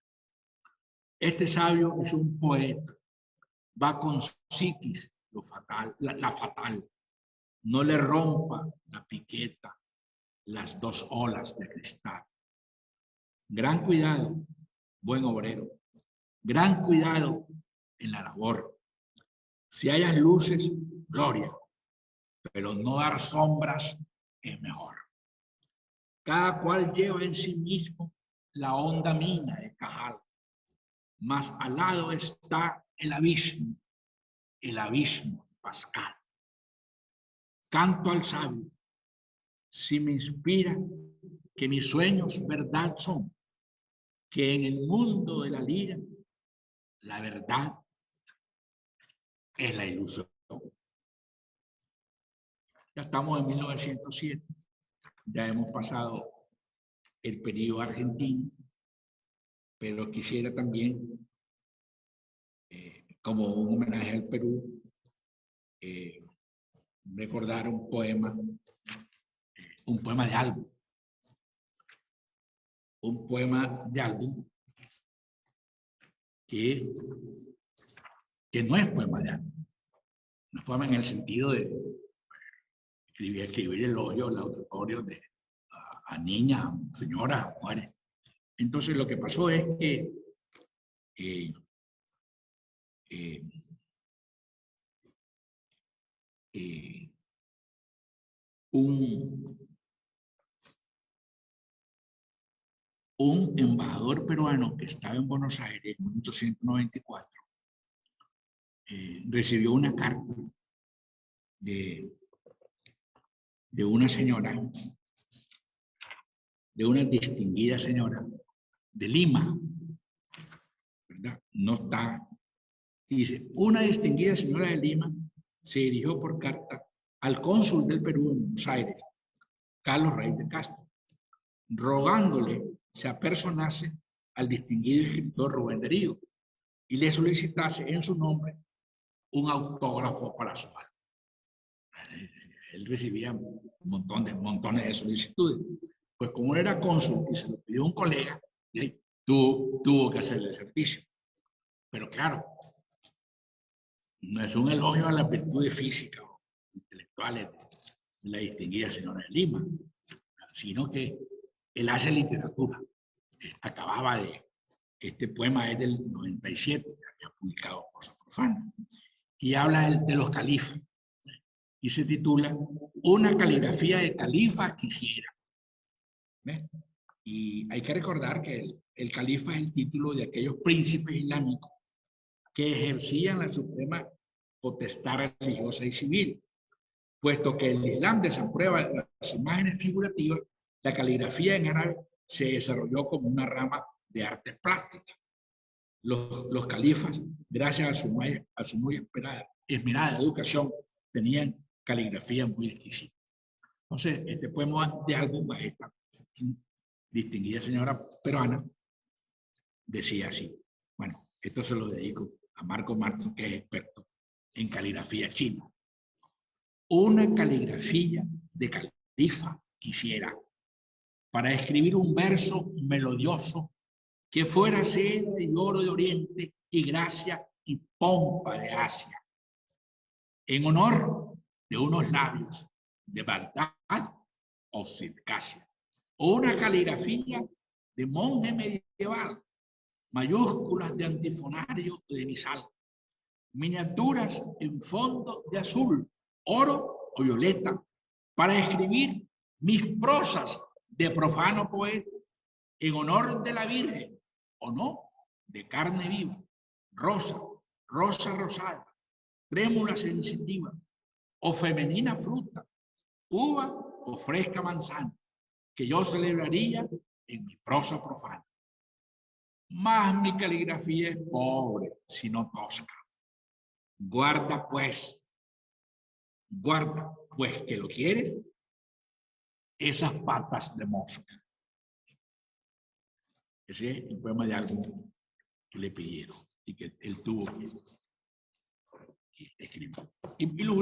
Este sabio es un poeta, va con psiquis, lo fatal, la fatal. No le rompa la piqueta las dos olas de cristal. Gran cuidado, buen obrero. Gran cuidado en la labor. Si hayas luces, gloria, pero no dar sombras es mejor. Cada cual lleva en sí mismo la honda mina de Cajal. Más al lado está el abismo de Pascal. Canto al sabio, si me inspira que mis sueños verdad son, que en el mundo de la lira la verdad es la ilusión. Ya estamos en 1907, ya hemos pasado el periodo argentino, pero quisiera también, como un homenaje al Perú, recordar un poema de álbum. Un poema de álbum que no es poema de álbum. No es poema en el sentido de escribir elogios laudatorios a niñas, a señoras, a mujeres. Entonces lo que pasó es que un embajador peruano que estaba en Buenos Aires en 1894 recibió una carta de una señora, de una distinguida señora de Lima, ¿verdad? No está. Dice, una distinguida señora de Lima se dirigió por carta al cónsul del Perú en Buenos Aires, Carlos Rey de Castro, rogándole se apersonase al distinguido escritor Rubén Darío y le solicitase en su nombre un autógrafo para su alma. Él recibía montones de solicitudes. Pues como era cónsul y se lo pidió un colega, tuvo que hacerle el servicio. Pero claro, no es un elogio a las virtudes físicas o intelectuales de la distinguida señora de Lima, sino que él hace literatura. Acababa de, este poema es del 97, había publicado Cosas Profanas, y habla de los califas, y se titula Una caligrafía de califa quisiera. ¿Ves? Y hay que recordar que el califa es el título de aquellos príncipes islámicos que ejercían la suprema potestad religiosa y civil. Puesto que el Islam desaprueba las imágenes figurativas, la caligrafía en árabe se desarrolló como una rama de artes plásticas. los califas, gracias a su muy esmerada educación, tenían caligrafía muy exquisita. Entonces, este poema de algo, esta distinguida señora peruana, decía así. Bueno, esto se lo dedico a Marco Martín, que es experto en caligrafía china. Una caligrafía de califa quisiera, para escribir un verso melodioso que fuera seda y oro de Oriente y gracia y pompa de Asia, en honor de unos labios de Bagdad o Circasia, o una caligrafía de monje medieval, mayúsculas de antifonario de misal, miniaturas en fondo de azul, oro o violeta, para escribir mis prosas de profano poeta en honor de la Virgen, o no, de carne viva, rosa, rosa rosada, trémula sensitiva, o femenina fruta, uva o fresca manzana, que yo celebraría en mi prosa profana. Mas mi caligrafía es pobre, si no tosca. Guarda pues que lo quieres, esas patas de mosca. Ese es el poema de algo que le pidieron y que él tuvo que escribir. Y los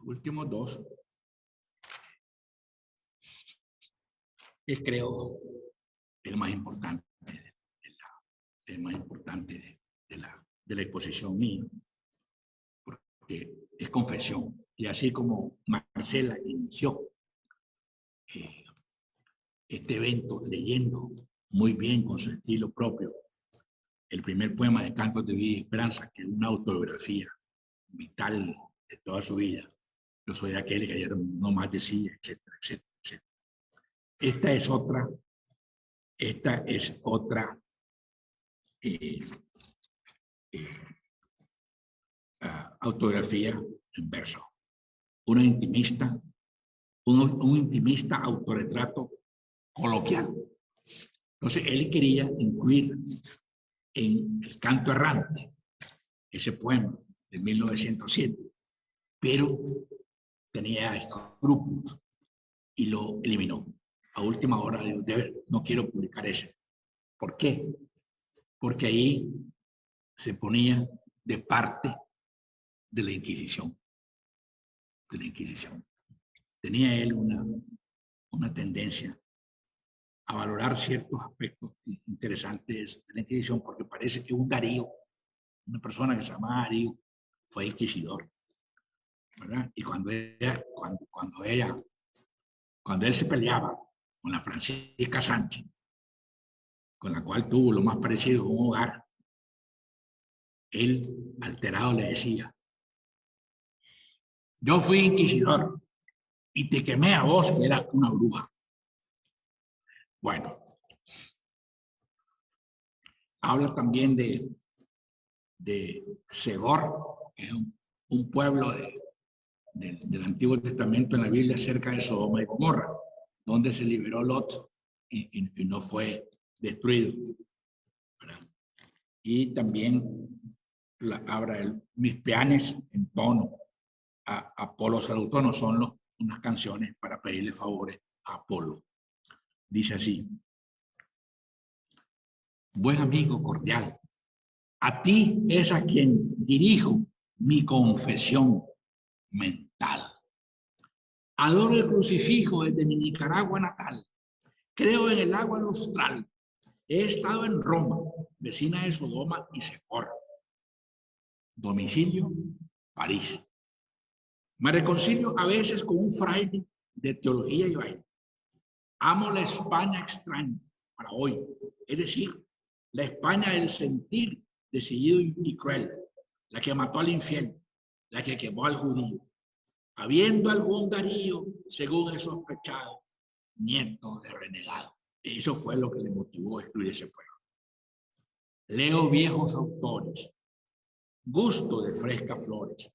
últimos dos, es creo el más importante de la exposición mía, porque es confesión. Y así como Marcela inició este evento leyendo muy bien con su estilo propio el primer poema de Cantos de Vida y Esperanza, que es una autobiografía vital de toda su vida. Yo soy aquel que ayer no más decía, etcétera, etcétera, etcétera. Esta es otra autografía en verso. Un intimista autorretrato coloquial. Entonces, él quería incluir en El Canto Errante, ese poema de 1907, pero tenía escrúpulos y lo eliminó. A última hora le dijo, no quiero publicar ese. ¿Por qué? Porque ahí se ponía de parte de la Inquisición. Tenía él una tendencia a valorar ciertos aspectos interesantes de la Inquisición, porque parece que un Darío, una persona que se llamaba Darío, fue inquisidor, ¿verdad? Y cuando él se peleaba con la Francisca Sánchez, con la cual tuvo lo más parecido a un hogar, él, alterado, le decía: yo fui inquisidor y te quemé a vos, que eras una bruja. Bueno, habla también de Segor, que es un pueblo del Antiguo Testamento en la Biblia cerca de Sodoma y Gomorra, donde se liberó Lot y no fue destruido, ¿verdad? Y también habla mis peanes en tono a Apolo Salutono, son unas canciones para pedirle favores a Apolo. Dice así: buen amigo cordial, a ti es a quien dirijo mi confesión mental. Adoro el crucifijo desde mi Nicaragua natal. Creo en el agua lustral. He estado en Roma, vecina de Sodoma y Segor. Domicilio, París. Me reconcilio a veces con un fraile de teología y baile. Amo la España extraña para hoy, es decir, la España del sentir decidido y cruel, la que mató al infiel, la que quemó al judío, habiendo algún Darío, según he sospechado, nieto de renegado. Eso fue lo que le motivó a escribir ese poema. Leo viejos autores, gusto de frescas flores,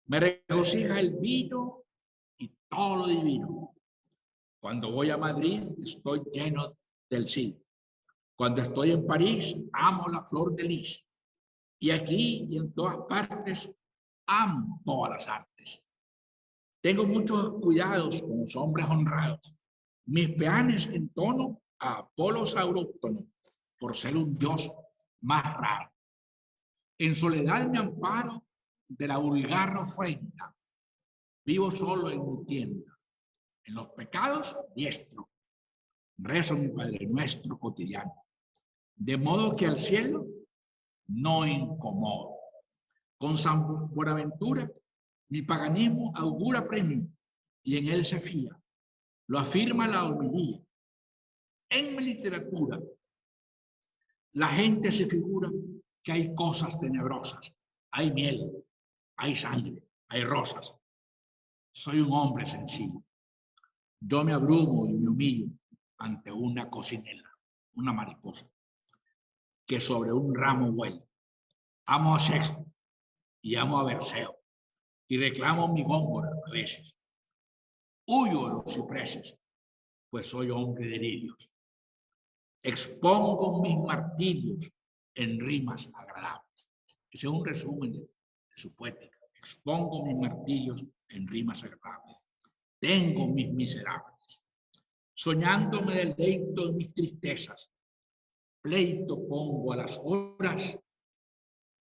me regocija el vino y todo lo divino. Cuando voy a Madrid estoy lleno del Cid. Cuando estoy en París, amo la flor de lis. Y aquí y en todas partes, amo todas las artes. Tengo muchos cuidados con los hombres honrados. Mis peanes entono a Apolos auróctono, por ser un dios más raro. En soledad me amparo de la vulgar ofrenda. Vivo solo en mi tienda. En los pecados, diestro. Rezo mi Padre Nuestro cotidiano. De modo que al cielo no incomodo. Con San Buenaventura, mi paganismo augura premio y en él se fía. Lo afirma la homilía. En mi literatura, la gente se figura que hay cosas tenebrosas. Hay miel, hay sangre, hay rosas. Soy un hombre sencillo. Yo me abrumo y me humillo ante una cocinela, una mariposa, que sobre un ramo vuela. Amo a Shakespeare y amo a Berceo y reclamo mi góngora a veces. Huyo de los cipreses, pues soy hombre de lirios. Expongo mis martirios en rimas agradables. Ese es un resumen de su poética. Expongo mis martirios en rimas agradables. Tengo mis miserables. Soñando me deleito en mis tristezas. Pleito pongo a las horas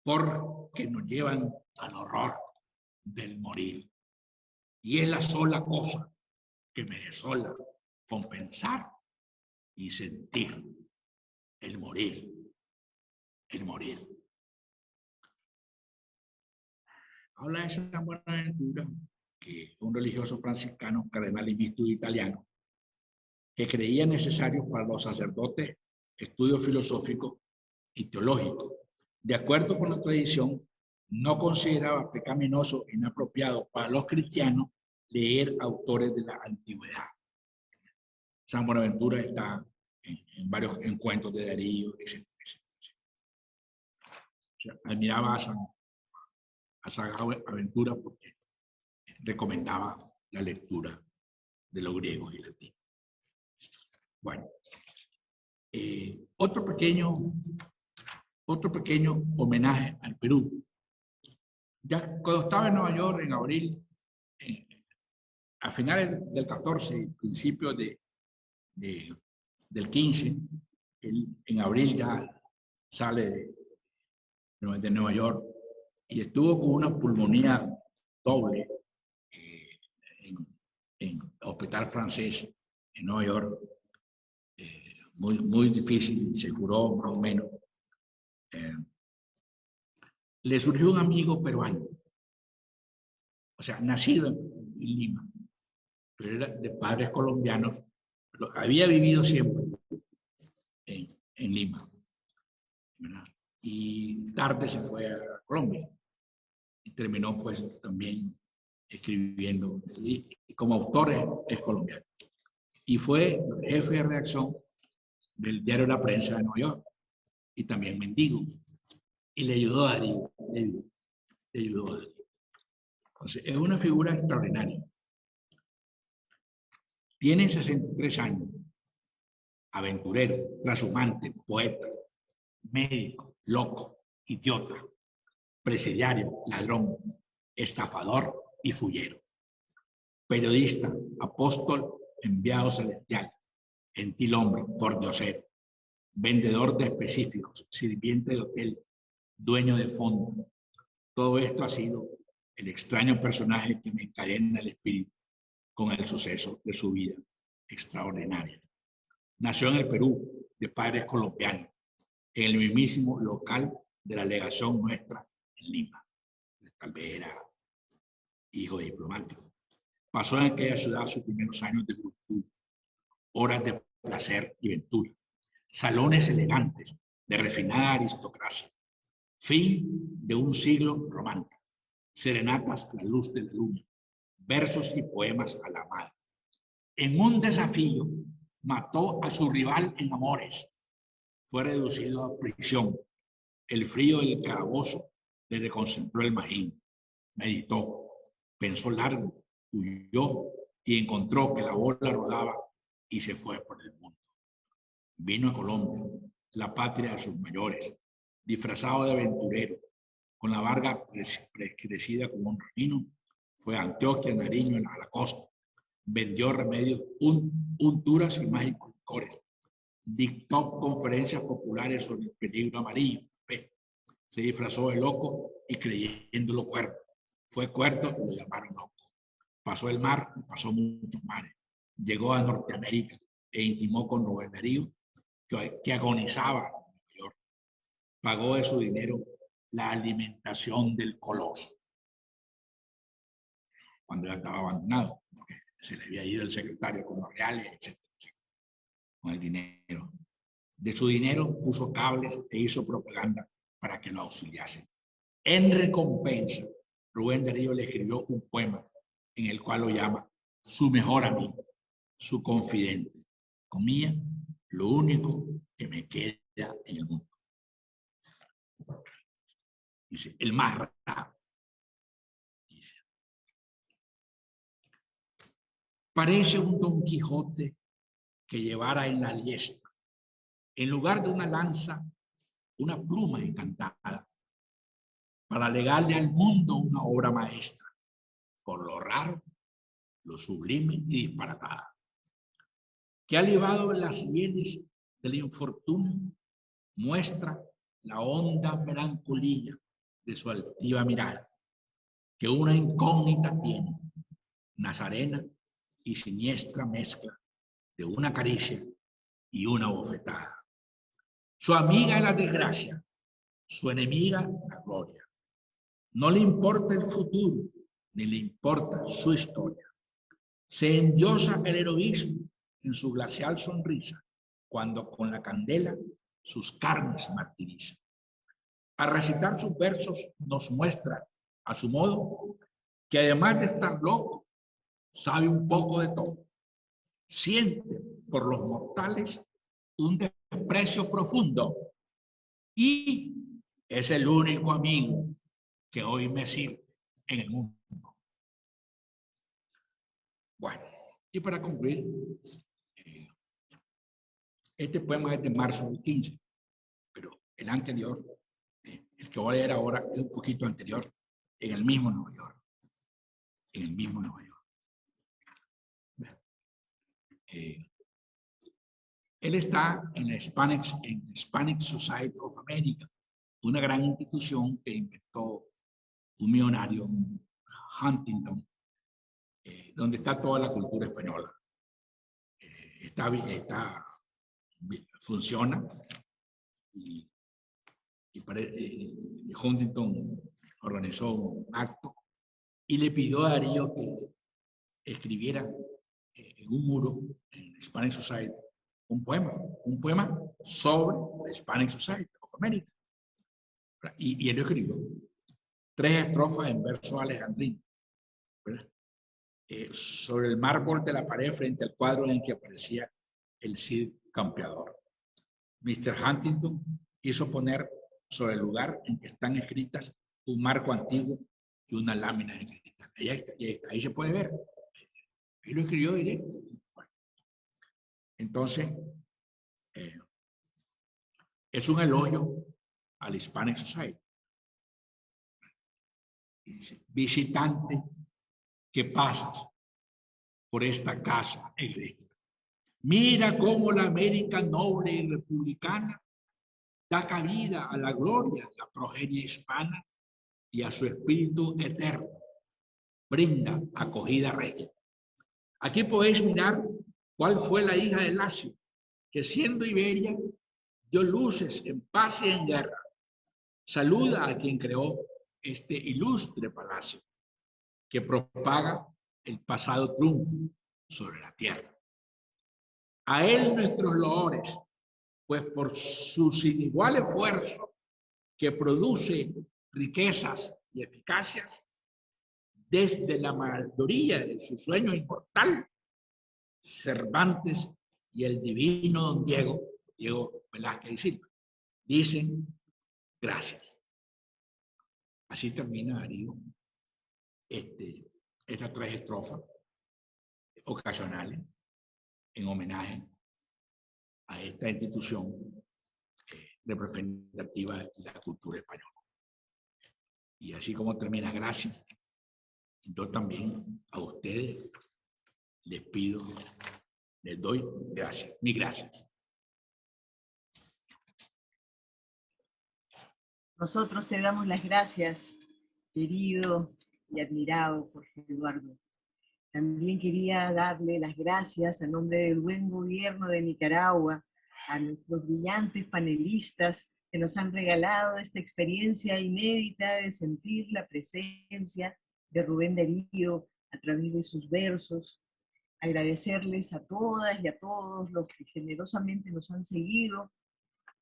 porque nos llevan al horror del morir. Y es la sola cosa que me desola con pensar y sentir el morir, el morir. Habla de San Buenaventura, que es un religioso franciscano, cardenal y místico italiano, que creía necesario para los sacerdotes estudios filosóficos y teológicos. De acuerdo con la tradición, no consideraba pecaminoso e inapropiado para los cristianos leer autores de la antigüedad. San Buenaventura está en varios encuentros de Darío, etc. O sea, admiraba a San Aventura porque recomendaba la lectura de los griegos y latinos. Bueno, otro pequeño homenaje al Perú. Ya cuando estaba en Nueva York en abril, a finales del 14, principios del 15, en abril ya sale de Nueva York y estuvo con una pulmonía doble en el hospital francés en Nueva York. Muy difícil, se curó más o menos. Le surgió un amigo peruano, o sea, nacido en Lima, pero era de padres colombianos, pero había vivido siempre en Lima, ¿verdad? Y tarde se fue a Colombia y terminó pues también escribiendo, y como autor es colombiano. Y fue jefe de redacción del diario La Prensa de Nueva York y también mendigo. Y le ayudó a Darío, le ayudó a Darío. Entonces, es una figura extraordinaria. Tiene 63 años, aventurero, transhumante, poeta, médico, loco, idiota, presidiario, ladrón, estafador y fullero. Periodista, apóstol, enviado celestial, gentil hombre, pordiosero, vendedor de específicos, sirviente de hotel, dueño de fondo. Todo esto ha sido el extraño personaje que me encadena el espíritu con el suceso de su vida extraordinaria. Nació en el Perú, de padres colombianos, en el mismísimo local de la legación nuestra en Lima. Tal vez era hijo diplomático. Pasó en aquella ciudad sus primeros años de juventud, horas de placer y ventura, salones elegantes de refinada aristocracia, fin de un siglo romántico, serenatas a la luz de la luna, versos y poemas a la amada. En un desafío mató a su rival en amores, fue reducido a prisión. El frío del calabozo le reconcentró el magín, meditó, pensó largo, huyó y encontró que la bola rodaba y se fue por el mundo. Vino a Colombia, la patria de sus mayores, disfrazado de aventurero, con la barba crecida como un remino, fue a Antioquia, Nariño, a la costa, vendió remedios, unturas y mágicos licores, dictó conferencias populares sobre el peligro amarillo, se disfrazó de loco y creyéndolo cuerdo. Fue cuerdo y lo llamaron loco. Pasó el mar y pasó muchos mares. Llegó a Norteamérica e intimó con Rubén Darío, que agonizaba en Nueva York. Pagó de su dinero la alimentación del coloso, cuando ya estaba abandonado, porque se le había ido el secretario con los reales, etcétera, con el dinero. De su dinero puso cables e hizo propaganda para que lo auxiliase. En recompensa, Rubén Darío le escribió un poema en el cual lo llama su mejor amigo, su confidente. Comía lo único que me queda en el mundo. Dice, el más raro. Dice, parece un Don Quijote que llevara en la diestra, en lugar de una lanza, una pluma encantada, para legarle al mundo una obra maestra, por lo raro, lo sublime y disparatada, que ha llevado en las sienes del infortunio, muestra la honda melancolía de su altiva mirada, que una incógnita tiene, nazarena y siniestra mezcla de una caricia y una bofetada. Su amiga es la desgracia, su enemiga la gloria. No le importa el futuro, ni le importa su historia. Se endiosa el heroísmo en su glacial sonrisa, cuando con la candela sus carnes martiriza. Al recitar sus versos nos muestra, a su modo, que además de estar loco, sabe un poco de todo. Siente por los mortales un desprecio profundo y es el único amigo que hoy me sirve en el mundo. Bueno, y para concluir, este poema es de marzo del 15, pero el anterior, el que voy a leer ahora, es un poquito anterior, en el mismo Nueva York. En el mismo Nueva York. Él está en la Hispanic Society of America, una gran institución que inventó un millonario, Huntington, donde está toda la cultura española. Funciona y Huntington organizó un acto y le pidió a Darío que escribiera en un muro en la Hispanic Society un poema sobre la Hispanic Society of America. Y él lo escribió. 3 estrofas en verso alejandrino, sobre el mármol de la pared frente al cuadro en el que aparecía el Cid campeador. Mr. Huntington hizo poner sobre el lugar en que están escritas un marco antiguo y una lámina de cristal. Ahí se puede ver. Ahí lo escribió directo. Bueno, entonces, es un elogio al Hispanic Society. Dice, visitante que pasas por esta casa egregia. Mira cómo la América noble y republicana da cabida a la gloria, la progenie hispana y a su espíritu eterno. Brinda acogida regia. Aquí podéis mirar cuál fue la hija de Lacio, que siendo Iberia dio luces en paz y en guerra. Saluda a quien creó este ilustre palacio, que propaga el pasado triunfo sobre la tierra. A él nuestros loores, pues por su sin igual esfuerzo que produce riquezas y eficacias, desde la mayoría de su sueño inmortal, Cervantes y el divino don Diego Velázquez y Silva, dicen gracias. Así termina Darío estas 3 estrofas ocasionales en homenaje a esta institución representativa de la cultura española. Y así como termina, gracias, yo también a ustedes les pido, les doy gracias, mis gracias. Nosotros te damos las gracias, querido y admirado Jorge Eduardo. También quería darle las gracias a nombre del buen gobierno de Nicaragua, a nuestros brillantes panelistas que nos han regalado esta experiencia inédita de sentir la presencia de Rubén Darío a través de sus versos. Agradecerles a todas y a todos los que generosamente nos han seguido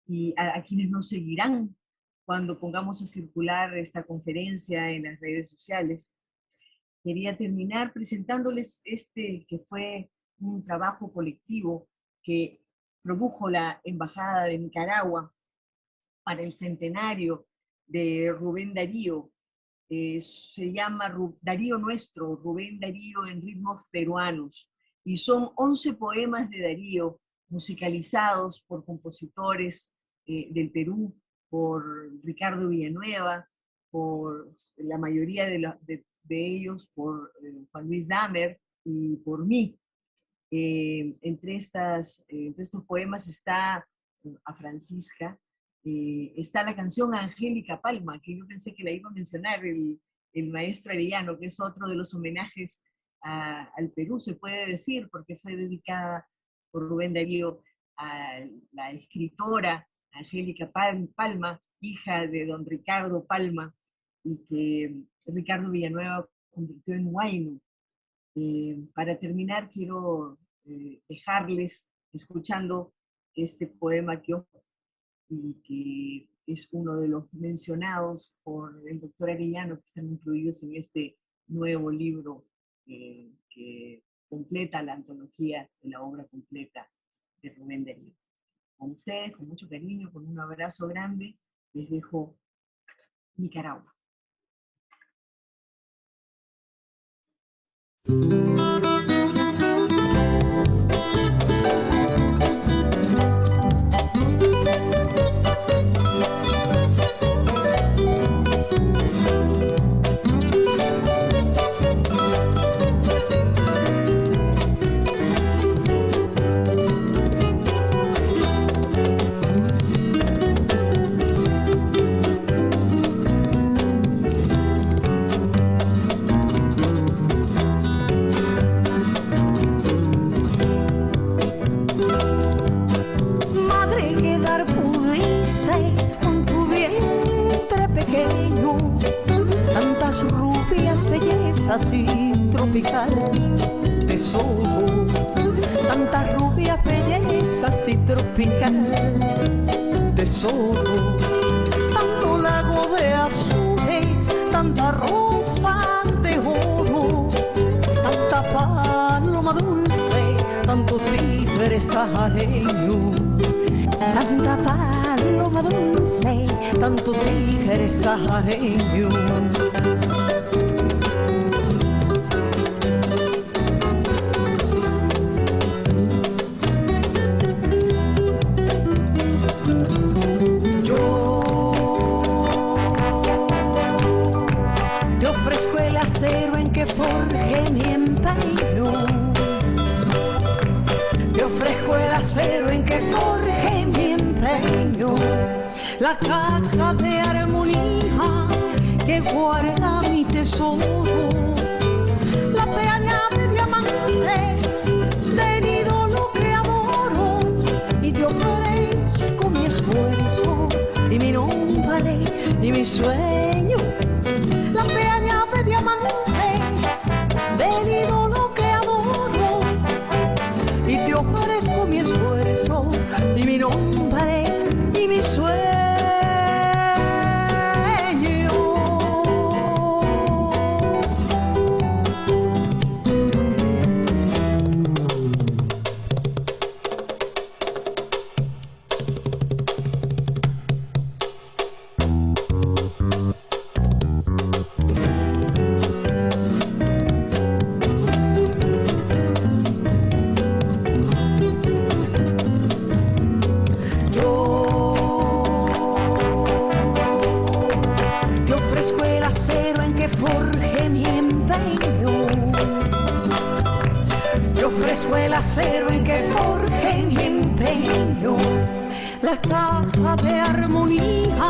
y a quienes nos seguirán cuando pongamos a circular esta conferencia en las redes sociales. Quería terminar presentándoles que fue un trabajo colectivo que produjo la Embajada de Nicaragua para el centenario de Rubén Darío. Se llama Darío Nuestro, Rubén Darío en ritmos peruanos, y son 11 poemas de Darío musicalizados por compositores del Perú, por Ricardo Villanueva, por la mayoría de ellos, por Juan Luis Damer y por mí. Entre estos poemas está a Francisca, está la canción Angélica Palma, que yo pensé que la iba a mencionar el maestro Arellano, que es otro de los homenajes al Perú, se puede decir, porque fue dedicada por Rubén Darío a la escritora Angélica Palma, hija de don Ricardo Palma, y que Ricardo Villanueva convirtió en huayno. Para terminar, quiero dejarles escuchando este poema que es uno de los mencionados por el doctor Arellano, que están incluidos en este nuevo libro que completa la antología de la obra completa de Rubén Darío. Con ustedes, con mucho cariño, con un abrazo grande, les dejo Nicaragua. Así tropical, tesoro, tantas rubias bellezas y tropical, tesoro, tanto lago de azules, tanta rosa de oro, tanta paloma dulce, tanto tigre sahareño, tanta paloma dulce, tanto tigre sahareño. Forje mi empeño, te ofrezco el acero en que forje mi empeño, la caja de armonía que guarda mi tesoro, la peña de diamantes del ídolo que adoro, y te ofrezco mi esfuerzo y mi nombre y mi sueño, la peña de diamantes del ídolo que adoro, y te ofrezco mi esfuerzo y mi nombre y mi sueño. acero en que forjé mi empeño, la caja de armonía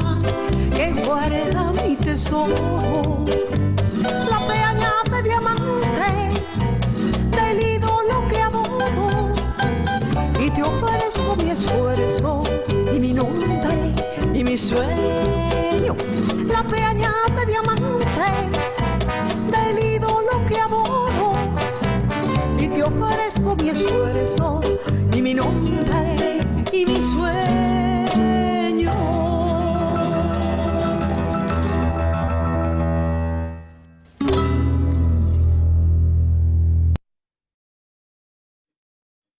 que guarda mi tesoro, la peña de diamantes del ídolo que adoro, y te ofrezco mi esfuerzo y mi nombre y mi sueño, la peña de diamantes del ídolo que adoro, y te ofrezco mi esfuerzo y mi nombre y mi sueño.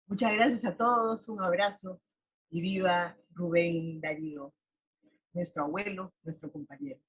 Muchas gracias a todos, un abrazo y viva Rubén Darío, nuestro abuelo, nuestro compañero.